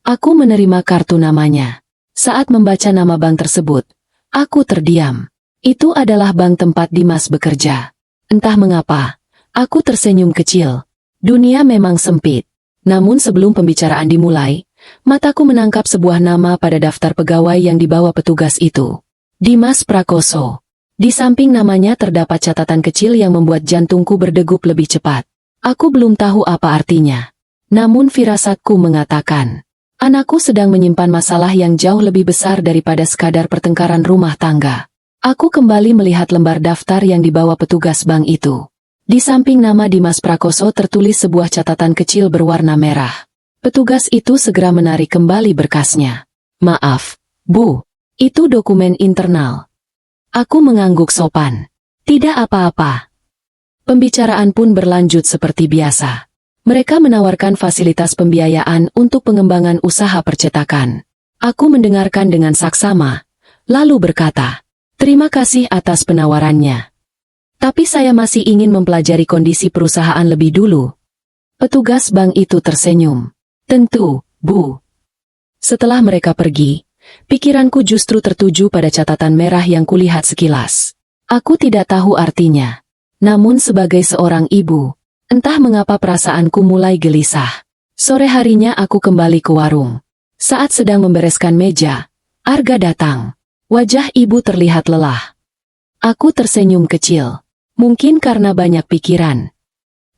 Aku menerima kartu namanya. Saat membaca nama bank tersebut, aku terdiam. Itu adalah bank tempat Dimas bekerja. Entah mengapa, aku tersenyum kecil. Dunia memang sempit. Namun sebelum pembicaraan dimulai, mataku menangkap sebuah nama pada daftar pegawai yang dibawa petugas itu. Dimas Prakoso. Di samping namanya terdapat catatan kecil yang membuat jantungku berdegup lebih cepat. Aku belum tahu apa artinya. Namun firasatku mengatakan, anakku sedang menyimpan masalah yang jauh lebih besar daripada sekadar pertengkaran rumah tangga. Aku kembali melihat lembar daftar yang dibawa petugas bank itu. Di samping nama Dimas Prakoso tertulis sebuah catatan kecil berwarna merah. Petugas itu segera menarik kembali berkasnya. Maaf, Bu, itu dokumen internal. Aku mengangguk sopan. Tidak apa-apa. Pembicaraan pun berlanjut seperti biasa. Mereka menawarkan fasilitas pembiayaan untuk pengembangan usaha percetakan. Aku mendengarkan dengan saksama, lalu berkata, terima kasih atas penawarannya. Tapi saya masih ingin mempelajari kondisi perusahaan lebih dulu. Petugas bank itu tersenyum. Tentu, Bu. Setelah mereka pergi, pikiranku justru tertuju pada catatan merah yang kulihat sekilas. Aku tidak tahu artinya. Namun sebagai seorang ibu, entah mengapa perasaanku mulai gelisah. Sore harinya aku kembali ke warung. Saat sedang membereskan meja, Arga datang. Wajah ibu terlihat lelah. Aku tersenyum kecil. Mungkin karena banyak pikiran.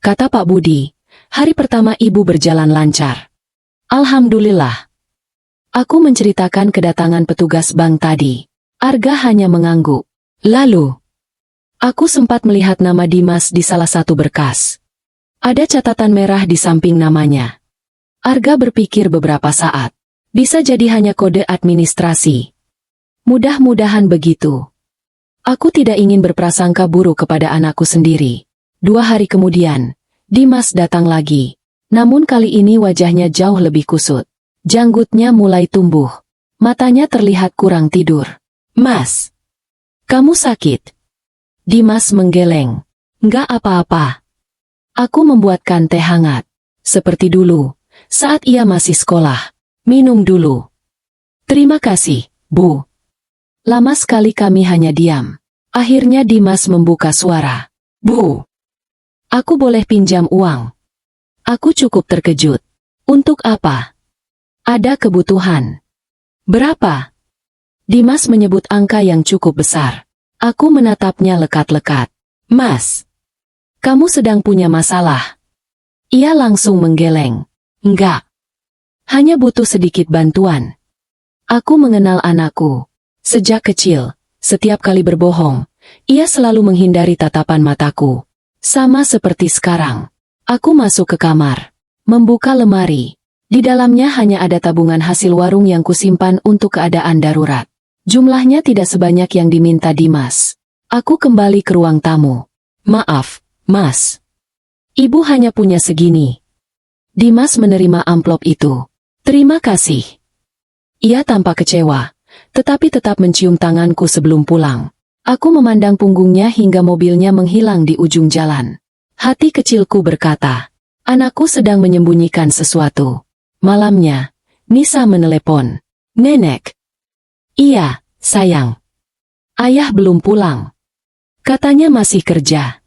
Kata Pak Budi, hari pertama ibu berjalan lancar. Alhamdulillah. Aku menceritakan kedatangan petugas bank tadi. Arga hanya mengangguk. Lalu, aku sempat melihat nama Dimas di salah satu berkas. Ada catatan merah di samping namanya. Arga berpikir beberapa saat. Bisa jadi hanya kode administrasi. Mudah-mudahan begitu. Aku tidak ingin berprasangka buruk kepada anakku sendiri. 2 hari kemudian, Dimas datang lagi. Namun kali ini wajahnya jauh lebih kusut. Janggutnya mulai tumbuh. Matanya terlihat kurang tidur. Mas, kamu sakit? Dimas menggeleng. Enggak apa-apa. Aku membuatkan teh hangat. Seperti dulu, saat ia masih sekolah. Minum dulu. Terima kasih, Bu. Lama sekali kami hanya diam. Akhirnya Dimas membuka suara. Bu, aku boleh pinjam uang? Aku cukup terkejut. Untuk apa? Ada kebutuhan. Berapa? Dimas menyebut angka yang cukup besar. Aku menatapnya lekat-lekat. Mas, kamu sedang punya masalah? Ia langsung menggeleng. Enggak. Hanya butuh sedikit bantuan. Aku mengenal anakku. Sejak kecil, setiap kali berbohong, ia selalu menghindari tatapan mataku. Sama seperti sekarang. Aku masuk ke kamar. Membuka lemari. Di dalamnya hanya ada tabungan hasil warung yang kusimpan untuk keadaan darurat. Jumlahnya tidak sebanyak yang diminta Dimas. Aku kembali ke ruang tamu. Maaf, Mas. Ibu hanya punya segini. Dimas menerima amplop itu. Terima kasih. Ia tampak kecewa, tetapi tetap mencium tanganku sebelum pulang. Aku memandang punggungnya hingga mobilnya menghilang di ujung jalan. Hati kecilku berkata, anakku sedang menyembunyikan sesuatu. Malamnya, Nisa menelepon. Nenek. Iya, sayang. Ayah belum pulang. Katanya masih kerja.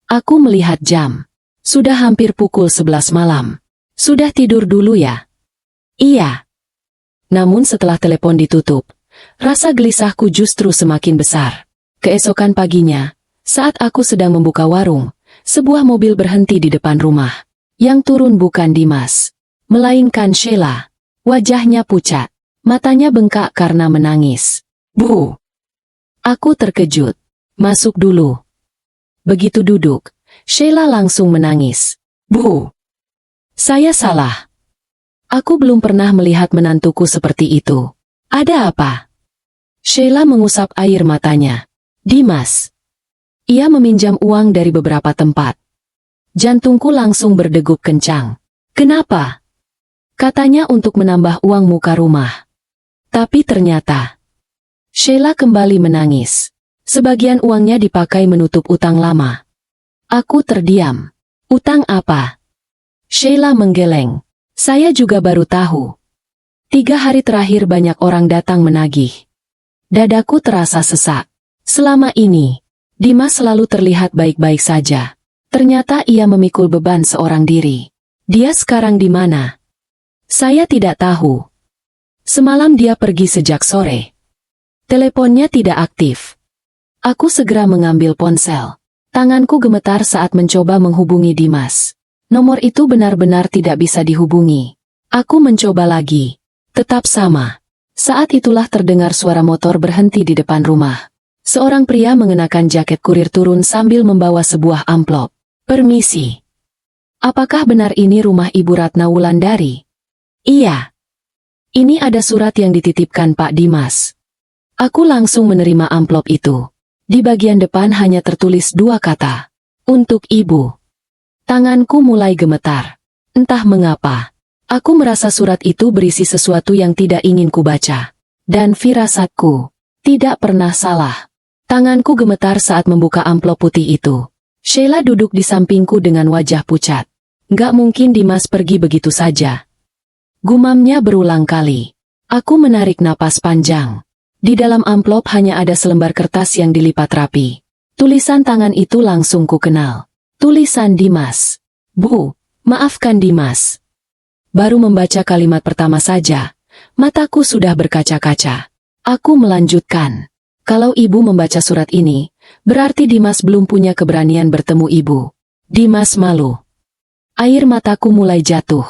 Aku melihat jam. Sudah hampir pukul 11 malam. Sudah tidur dulu ya? Iya. Namun setelah telepon ditutup, rasa gelisahku justru semakin besar. Keesokan paginya, saat aku sedang membuka warung, sebuah mobil berhenti di depan rumah. Yang turun bukan Dimas, melainkan Sheila. Wajahnya pucat, matanya bengkak karena menangis. Bu! Aku terkejut. Masuk dulu. Begitu duduk, Sheila langsung menangis. Bu! Saya salah. Aku belum pernah melihat menantuku seperti itu. Ada apa? Sheila mengusap air matanya. Dimas. Ia meminjam uang dari beberapa tempat. Jantungku langsung berdegup kencang. Kenapa? Katanya untuk menambah uang muka rumah. Tapi ternyata Sheila kembali menangis. Sebagian uangnya dipakai menutup utang lama. Aku terdiam. Utang apa? Sheila menggeleng. Saya juga baru tahu. 3 hari terakhir banyak orang datang menagih. Dadaku terasa sesak. Selama ini, Dimas selalu terlihat baik-baik saja. Ternyata ia memikul beban seorang diri. Dia sekarang di mana? Saya tidak tahu. Semalam dia pergi sejak sore. Teleponnya tidak aktif. Aku segera mengambil ponsel. Tanganku gemetar saat mencoba menghubungi Dimas. Nomor itu benar-benar tidak bisa dihubungi. Aku mencoba lagi. Tetap sama. Saat itulah terdengar suara motor berhenti di depan rumah. Seorang pria mengenakan jaket kurir turun sambil membawa sebuah amplop. Permisi. Apakah benar ini rumah Ibu Ratna Wulandari? Iya. Ini ada surat yang dititipkan Pak Dimas. Aku langsung menerima amplop itu. Di bagian depan hanya tertulis 2 kata. Untuk Ibu. Tanganku mulai gemetar. Entah mengapa. Aku merasa surat itu berisi sesuatu yang tidak ingin kubaca. Dan firasatku tidak pernah salah. Tanganku gemetar saat membuka amplop putih itu. Sheila duduk di sampingku dengan wajah pucat. Nggak mungkin Dimas pergi begitu saja. Gumamnya berulang kali. Aku menarik napas panjang. Di dalam amplop hanya ada selembar kertas yang dilipat rapi. Tulisan tangan itu langsung ku kenal. Tulisan Dimas. Bu, maafkan Dimas. Baru membaca kalimat pertama saja, mataku sudah berkaca-kaca. Aku melanjutkan. Kalau ibu membaca surat ini, berarti Dimas belum punya keberanian bertemu ibu. Dimas malu. Air mataku mulai jatuh.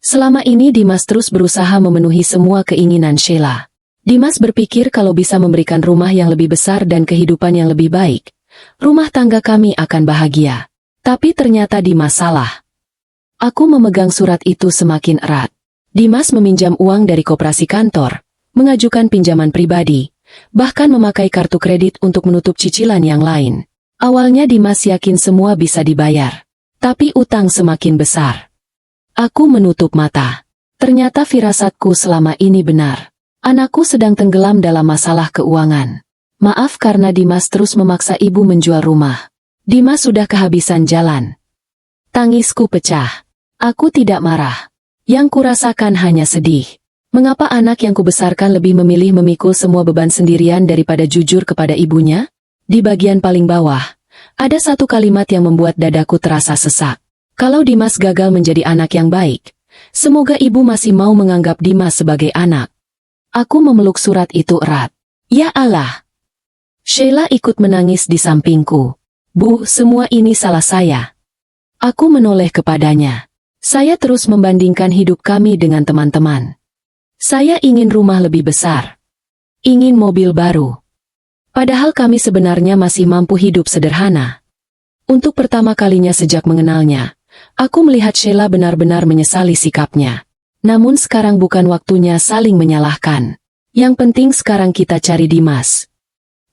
Selama ini Dimas terus berusaha memenuhi semua keinginan Sheila. Dimas berpikir kalau bisa memberikan rumah yang lebih besar dan kehidupan yang lebih baik, rumah tangga kami akan bahagia. Tapi ternyata Dimas salah. Aku memegang surat itu semakin erat. Dimas meminjam uang dari koperasi kantor, mengajukan pinjaman pribadi, bahkan memakai kartu kredit untuk menutup cicilan yang lain. Awalnya Dimas yakin semua bisa dibayar, tapi utang semakin besar. Aku menutup mata. Ternyata firasatku selama ini benar. Anakku sedang tenggelam dalam masalah keuangan. Maaf karena Dimas terus memaksa ibu menjual rumah. Dimas sudah kehabisan jalan. Tangisku pecah. Aku tidak marah. Yang kurasakan hanya sedih. Mengapa anak yang kubesarkan lebih memilih memikul semua beban sendirian daripada jujur kepada ibunya? Di bagian paling bawah, ada satu kalimat yang membuat dadaku terasa sesak. Kalau Dimas gagal menjadi anak yang baik, semoga ibu masih mau menganggap Dimas sebagai anak. Aku memeluk surat itu erat. Ya Allah! Sheila ikut menangis di sampingku. Bu, semua ini salah saya. Aku menoleh kepadanya. Saya terus membandingkan hidup kami dengan teman-teman. Saya ingin rumah lebih besar. Ingin mobil baru. Padahal kami sebenarnya masih mampu hidup sederhana. Untuk pertama kalinya sejak mengenalnya, aku melihat Sheila benar-benar menyesali sikapnya. Namun sekarang bukan waktunya saling menyalahkan. Yang penting sekarang kita cari Dimas.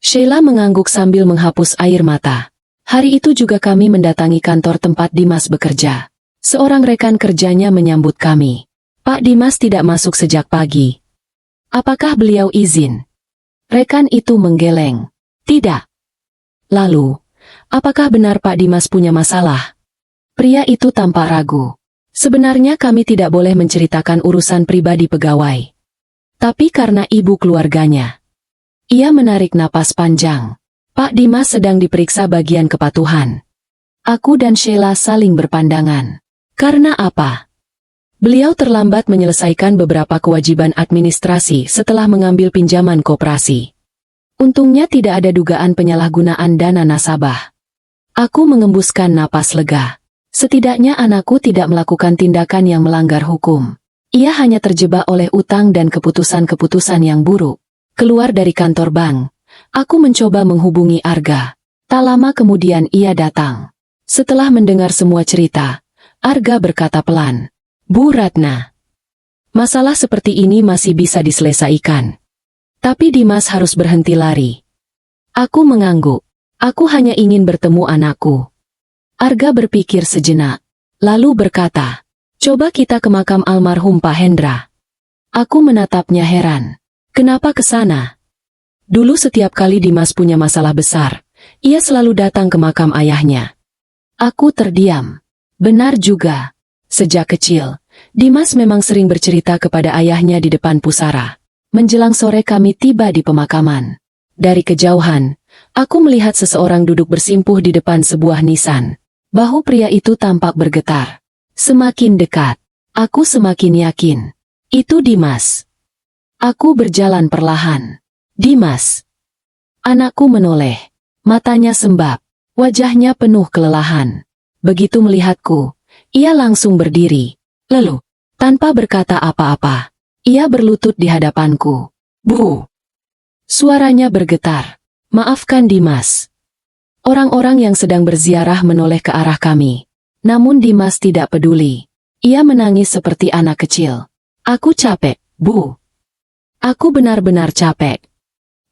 Sheila mengangguk sambil menghapus air mata. Hari itu juga kami mendatangi kantor tempat Dimas bekerja. Seorang rekan kerjanya menyambut kami. Pak Dimas tidak masuk sejak pagi. Apakah beliau izin? Rekan itu menggeleng. Tidak. Lalu, apakah benar Pak Dimas punya masalah? Pria itu tampak ragu. Sebenarnya kami tidak boleh menceritakan urusan pribadi pegawai. Tapi karena ibu keluarganya. Ia menarik napas panjang. Pak Dimas sedang diperiksa bagian kepatuhan. Aku dan Sheila saling berpandangan. Karena apa? Beliau terlambat menyelesaikan beberapa kewajiban administrasi setelah mengambil pinjaman koperasi. Untungnya tidak ada dugaan penyalahgunaan dana nasabah. Aku mengembuskan napas lega. Setidaknya anakku tidak melakukan tindakan yang melanggar hukum. Ia hanya terjebak oleh utang dan keputusan-keputusan yang buruk. Keluar dari kantor bank, aku mencoba menghubungi Arga. Tak lama kemudian ia datang. Setelah mendengar semua cerita, Arga berkata pelan, "Bu Ratna, masalah seperti ini masih bisa diselesaikan. Tapi Dimas harus berhenti lari." Aku mengangguk. Aku hanya ingin bertemu anakku. Arga berpikir sejenak, lalu berkata, "Coba kita ke makam almarhum Pak Hendra." Aku menatapnya heran. "Kenapa ke sana?" "Dulu setiap kali Dimas punya masalah besar, ia selalu datang ke makam ayahnya." Aku terdiam. Benar juga. Sejak kecil, Dimas memang sering bercerita kepada ayahnya di depan pusara. Menjelang sore kami tiba di pemakaman. Dari kejauhan, aku melihat seseorang duduk bersimpuh di depan sebuah nisan. Bahu pria itu tampak bergetar. Semakin dekat, aku semakin yakin. Itu Dimas. Aku berjalan perlahan. "Dimas." Anakku menoleh. Matanya sembab. Wajahnya penuh kelelahan. Begitu melihatku, ia langsung berdiri. Lalu, tanpa berkata apa-apa, ia berlutut di hadapanku. "Bu." Suaranya bergetar. "Maafkan Dimas." Orang-orang yang sedang berziarah menoleh ke arah kami. Namun Dimas tidak peduli. Ia menangis seperti anak kecil. "Aku capek, Bu. Aku benar-benar capek."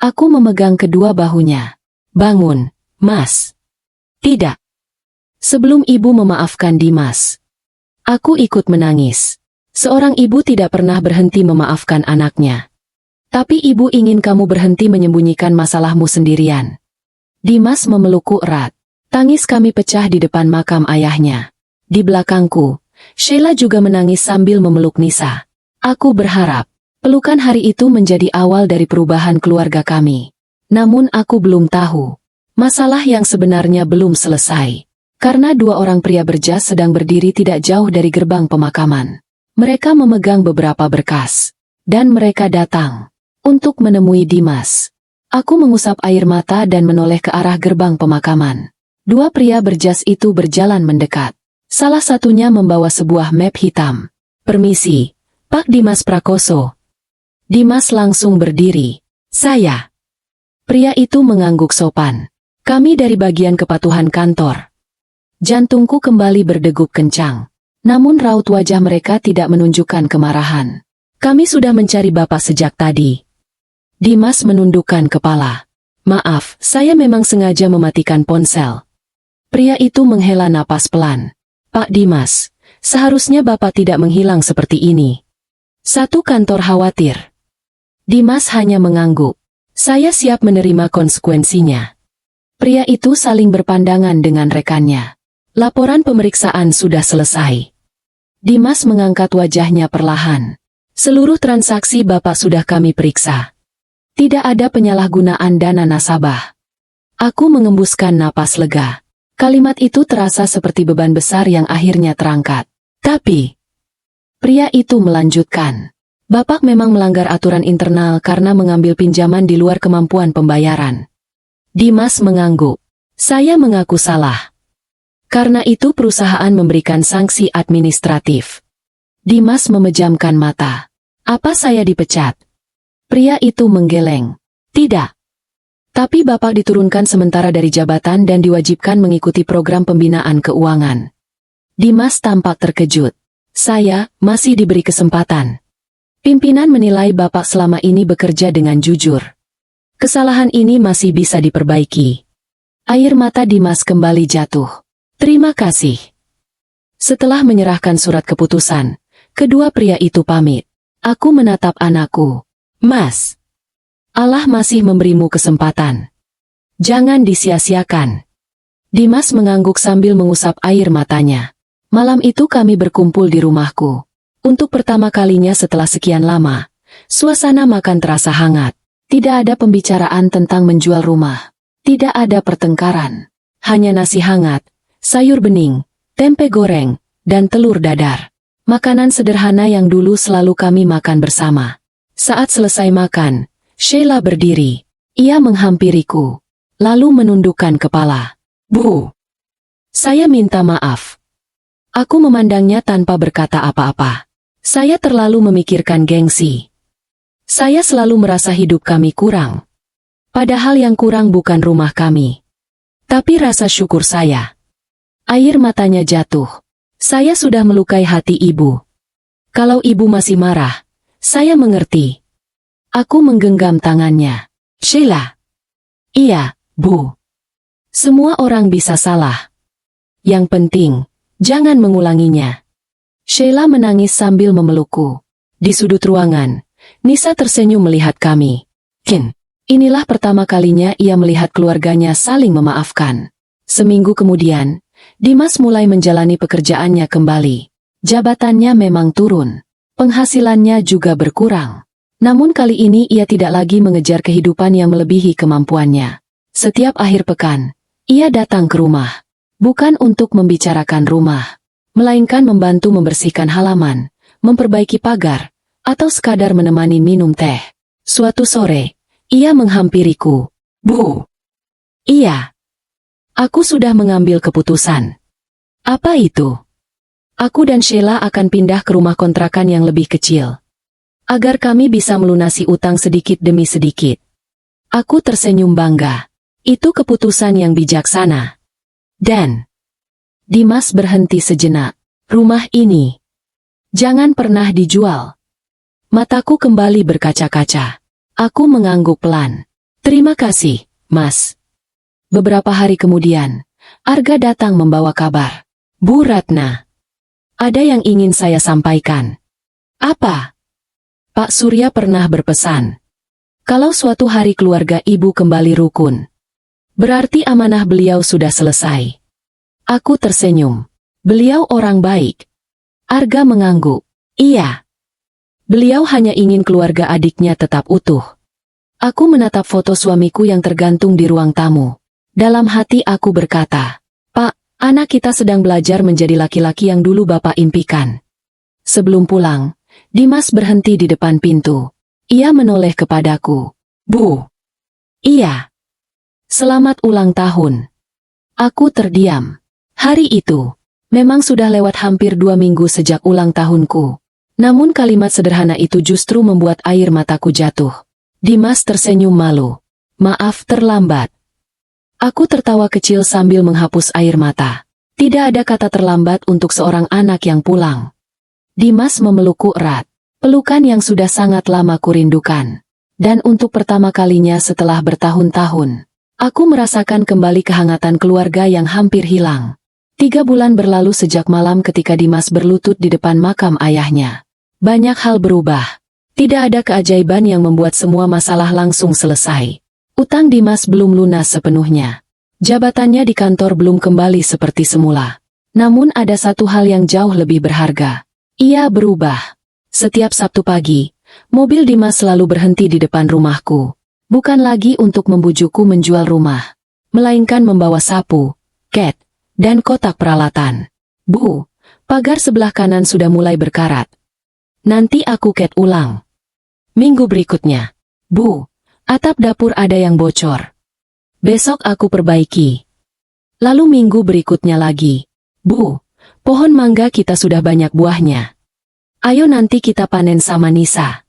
Aku memegang kedua bahunya. "Bangun, Mas." "Tidak." Sebelum ibu memaafkan Dimas, aku ikut menangis. Seorang ibu tidak pernah berhenti memaafkan anaknya. Tapi ibu ingin kamu berhenti menyembunyikan masalahmu sendirian. Dimas memelukku erat. Tangis kami pecah di depan makam ayahnya. Di belakangku, Sheila juga menangis sambil memeluk Nisa. Aku berharap pelukan hari itu menjadi awal dari perubahan keluarga kami. Namun aku belum tahu. Masalah yang sebenarnya belum selesai. Karena dua orang pria berjas sedang berdiri tidak jauh dari gerbang pemakaman. Mereka memegang beberapa berkas. Dan mereka datang untuk menemui Dimas. Aku mengusap air mata dan menoleh ke arah gerbang pemakaman. Dua pria berjas itu berjalan mendekat. Salah satunya membawa sebuah map hitam. "Permisi, Pak Dimas Prakoso." Dimas langsung berdiri. "Saya." Pria itu mengangguk sopan. "Kami dari bagian kepatuhan kantor." Jantungku kembali berdegup kencang. Namun raut wajah mereka tidak menunjukkan kemarahan. "Kami sudah mencari Bapak sejak tadi." Dimas menundukkan kepala. "Maaf, saya memang sengaja mematikan ponsel." Pria itu menghela napas pelan. "Pak Dimas, seharusnya Bapak tidak menghilang seperti ini." Satu kantor khawatir. Dimas hanya mengangguk. "Saya siap menerima konsekuensinya." Pria itu saling berpandangan dengan rekannya. Laporan pemeriksaan sudah selesai. Dimas mengangkat wajahnya perlahan. "Seluruh transaksi Bapak sudah kami periksa. Tidak ada penyalahgunaan dana nasabah." Aku mengembuskan napas lega. Kalimat itu terasa seperti beban besar yang akhirnya terangkat. "Tapi," pria itu melanjutkan, "Bapak memang melanggar aturan internal karena mengambil pinjaman di luar kemampuan pembayaran." Dimas mengangguk. "Saya mengaku salah. Karena itu perusahaan memberikan sanksi administratif." Dimas memejamkan mata. "Apa saya dipecat?" Pria itu menggeleng. "Tidak. Tapi Bapak diturunkan sementara dari jabatan dan diwajibkan mengikuti program pembinaan keuangan." Dimas tampak terkejut. "Saya masih diberi kesempatan. Pimpinan menilai Bapak selama ini bekerja dengan jujur. Kesalahan ini masih bisa diperbaiki." Air mata Dimas kembali jatuh. "Terima kasih." Setelah menyerahkan surat keputusan, kedua pria itu pamit. Aku menatap anakku. "Mas, Allah masih memberimu kesempatan. Jangan disia-siakan." Dimas mengangguk sambil mengusap air matanya. Malam itu kami berkumpul di rumahku. Untuk pertama kalinya setelah sekian lama, suasana makan terasa hangat. Tidak ada pembicaraan tentang menjual rumah. Tidak ada pertengkaran. Hanya nasi hangat, sayur bening, tempe goreng, dan telur dadar. Makanan sederhana yang dulu selalu kami makan bersama. Saat selesai makan, Sheila berdiri. Ia menghampiriku, lalu menundukkan kepala. Bu, saya minta maaf. Aku memandangnya tanpa berkata apa-apa. Saya terlalu memikirkan gengsi. Saya selalu merasa hidup kami kurang. Padahal yang kurang bukan rumah kami, tapi rasa syukur saya. Air matanya jatuh. Saya sudah melukai hati ibu. Kalau ibu masih marah, saya mengerti. Aku menggenggam tangannya. Sheila. Iya, Bu. Semua orang bisa salah. Yang penting, jangan mengulanginya. Sheila menangis sambil memelukku. Di sudut ruangan, Nisa tersenyum melihat kami. Inilah pertama kalinya ia melihat keluarganya saling memaafkan. Seminggu kemudian, Dimas mulai menjalani pekerjaannya kembali. Jabatannya memang turun. Penghasilannya juga berkurang. Namun kali ini ia tidak lagi mengejar kehidupan yang melebihi kemampuannya. Setiap akhir pekan, ia datang ke rumah. Bukan untuk membicarakan rumah, melainkan membantu membersihkan halaman, memperbaiki pagar, atau sekadar menemani minum teh. Suatu sore, ia menghampiriku. Bu. Iya. Aku sudah mengambil keputusan. Apa itu? Aku dan Sheila akan pindah ke rumah kontrakan yang lebih kecil, agar kami bisa melunasi utang sedikit demi sedikit. Aku tersenyum bangga. Itu keputusan yang bijaksana. Dan Dimas berhenti sejenak. Rumah ini jangan pernah dijual. Mataku kembali berkaca-kaca. Aku mengangguk pelan. Terima kasih, Mas. Beberapa hari kemudian, Arga datang membawa kabar. Bu Ratna, ada yang ingin saya sampaikan. Apa? Pak Surya pernah berpesan, kalau suatu hari keluarga ibu kembali rukun, berarti amanah beliau sudah selesai. Aku tersenyum. Beliau orang baik. Arga mengangguk. Iya. Beliau hanya ingin keluarga adiknya tetap utuh. Aku menatap foto suamiku yang tergantung di ruang tamu. Dalam hati aku berkata, Pak, anak kita sedang belajar menjadi laki-laki yang dulu Bapak impikan. Sebelum pulang, Dimas berhenti di depan pintu. Ia menoleh kepadaku. Bu. Iya. Selamat ulang tahun. Aku terdiam. Hari itu, memang sudah lewat hampir 2 minggu sejak ulang tahunku. Namun kalimat sederhana itu justru membuat air mataku jatuh. Dimas tersenyum malu. Maaf terlambat. Aku tertawa kecil sambil menghapus air mata. Tidak ada kata terlambat untuk seorang anak yang pulang. Dimas memelukku erat. Pelukan yang sudah sangat lama kurindukan. Dan untuk pertama kalinya setelah bertahun-tahun, aku merasakan kembali kehangatan keluarga yang hampir hilang. 3 bulan berlalu sejak malam ketika Dimas berlutut di depan makam ayahnya. Banyak hal berubah. Tidak ada keajaiban yang membuat semua masalah langsung selesai. Utang Dimas belum lunas sepenuhnya. Jabatannya di kantor belum kembali seperti semula. Namun ada satu hal yang jauh lebih berharga. Ia berubah. Setiap Sabtu pagi, mobil Dimas selalu berhenti di depan rumahku. Bukan lagi untuk membujukku menjual rumah, melainkan membawa sapu, cat, dan kotak peralatan. Bu, pagar sebelah kanan sudah mulai berkarat. Nanti aku cat ulang. Minggu berikutnya. Bu, atap dapur ada yang bocor. Besok aku perbaiki. Lalu minggu berikutnya lagi. Bu, pohon mangga kita sudah banyak buahnya. Ayo nanti kita panen sama Nisa.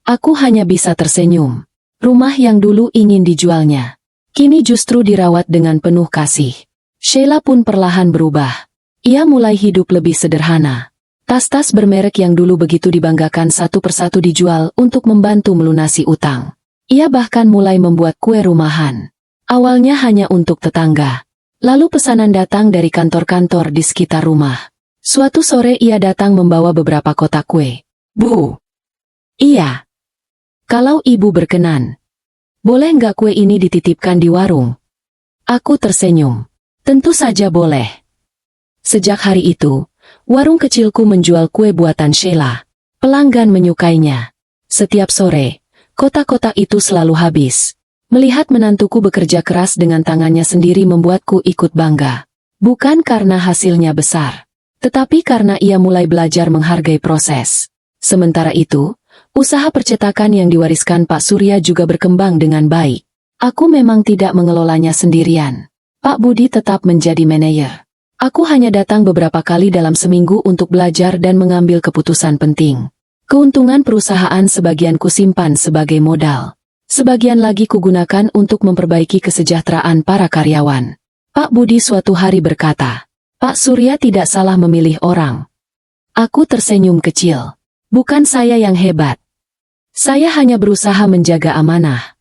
Aku hanya bisa tersenyum. Rumah yang dulu ingin dijualnya, kini justru dirawat dengan penuh kasih. Sheila pun perlahan berubah. Ia mulai hidup lebih sederhana. Tas-tas bermerek yang dulu begitu dibanggakan satu persatu dijual untuk membantu melunasi utang. Ia bahkan mulai membuat kue rumahan. Awalnya hanya untuk tetangga. Lalu pesanan datang dari kantor-kantor di sekitar rumah. Suatu sore ia datang membawa beberapa kotak kue. Bu. Iya. Kalau ibu berkenan, boleh nggak kue ini dititipkan di warung? Aku tersenyum. Tentu saja boleh. Sejak hari itu, warung kecilku menjual kue buatan Sheila. Pelanggan menyukainya. Setiap sore, kotak-kotak itu selalu habis. Melihat menantuku bekerja keras dengan tangannya sendiri membuatku ikut bangga. Bukan karena hasilnya besar, tetapi karena ia mulai belajar menghargai proses. Sementara itu, usaha percetakan yang diwariskan Pak Surya juga berkembang dengan baik. Aku memang tidak mengelolanya sendirian. Pak Budi tetap menjadi manajer. Aku hanya datang beberapa kali dalam seminggu untuk belajar dan mengambil keputusan penting. Keuntungan perusahaan sebagian kusimpan sebagai modal. Sebagian lagi kugunakan untuk memperbaiki kesejahteraan para karyawan. Pak Budi suatu hari berkata, "Pak Surya tidak salah memilih orang." Aku tersenyum kecil. Bukan saya yang hebat. Saya hanya berusaha menjaga amanah.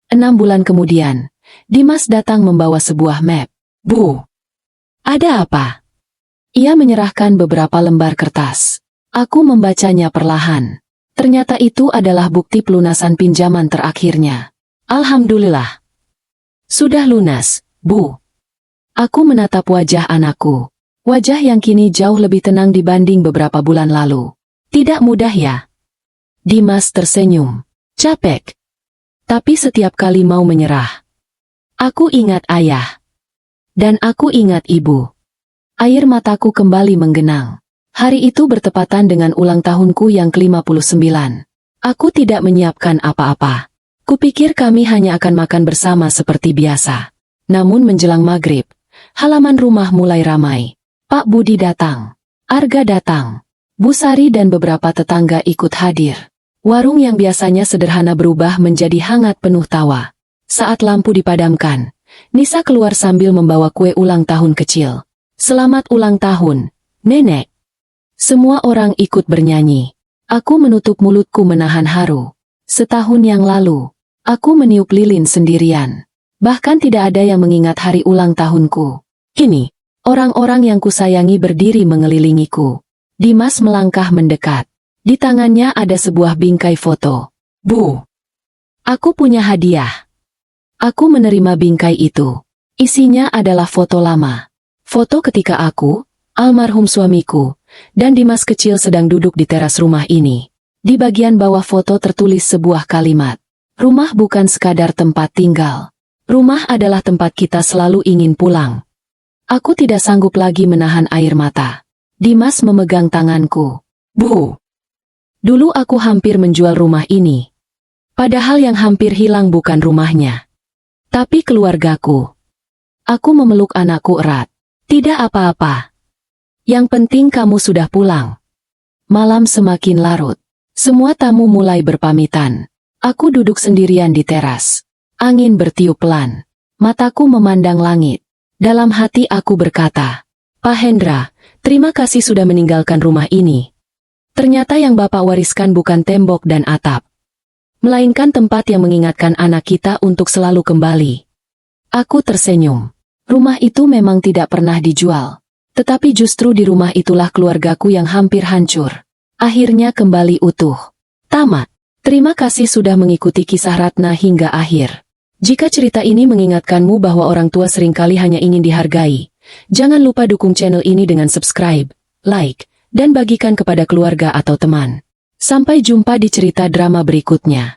6 bulan kemudian, Dimas datang membawa sebuah map. "Bu, ada apa?" Ia menyerahkan beberapa lembar kertas. Aku membacanya perlahan. Ternyata itu adalah bukti pelunasan pinjaman terakhirnya. Alhamdulillah. Sudah lunas, Bu. Aku menatap wajah anakku. Wajah yang kini jauh lebih tenang dibanding beberapa bulan lalu. Tidak mudah ya? Dimas tersenyum. Capek. Tapi setiap kali mau menyerah. Aku ingat ayah. Dan aku ingat ibu. Air mataku kembali menggenang. Hari itu bertepatan dengan ulang tahunku yang ke-59. Aku tidak menyiapkan apa-apa. Kupikir kami hanya akan makan bersama seperti biasa. Namun menjelang maghrib, halaman rumah mulai ramai. Pak Budi datang. Arga datang. Bu Sari dan beberapa tetangga ikut hadir. Warung yang biasanya sederhana berubah menjadi hangat penuh tawa. Saat lampu dipadamkan, Nisa keluar sambil membawa kue ulang tahun kecil. Selamat ulang tahun, Nenek. Semua orang ikut bernyanyi. Aku menutup mulutku menahan haru. Setahun yang lalu, aku meniup lilin sendirian. Bahkan tidak ada yang mengingat hari ulang tahunku. Kini, orang-orang yang kusayangi berdiri mengelilingiku. Dimas melangkah mendekat. Di tangannya ada sebuah bingkai foto. Bu, aku punya hadiah. Aku menerima bingkai itu. Isinya adalah foto lama. Foto ketika aku, almarhum suamiku, dan Dimas kecil sedang duduk di teras rumah ini. Di bagian bawah foto tertulis sebuah kalimat. Rumah bukan sekadar tempat tinggal. Rumah adalah tempat kita selalu ingin pulang. Aku tidak sanggup lagi menahan air mata. Dimas memegang tanganku. Bu, dulu aku hampir menjual rumah ini. Padahal yang hampir hilang bukan rumahnya, tapi keluargaku. Aku memeluk anakku erat. Tidak apa-apa. Yang penting kamu sudah pulang. Malam semakin larut. Semua tamu mulai berpamitan. Aku duduk sendirian di teras. Angin bertiup pelan. Mataku memandang langit. Dalam hati aku berkata, Pak Hendra, terima kasih sudah meninggalkan rumah ini. Ternyata yang Bapak wariskan bukan tembok dan atap, melainkan tempat yang mengingatkan anak kita untuk selalu kembali. Aku tersenyum. Rumah itu memang tidak pernah dijual. Tetapi justru di rumah itulah keluargaku yang hampir hancur akhirnya kembali utuh. Tamat. Terima kasih sudah mengikuti kisah Ratna hingga akhir. Jika cerita ini mengingatkanmu bahwa orang tua seringkali hanya ingin dihargai, jangan lupa dukung channel ini dengan subscribe, like, dan bagikan kepada keluarga atau teman. Sampai jumpa di cerita drama berikutnya.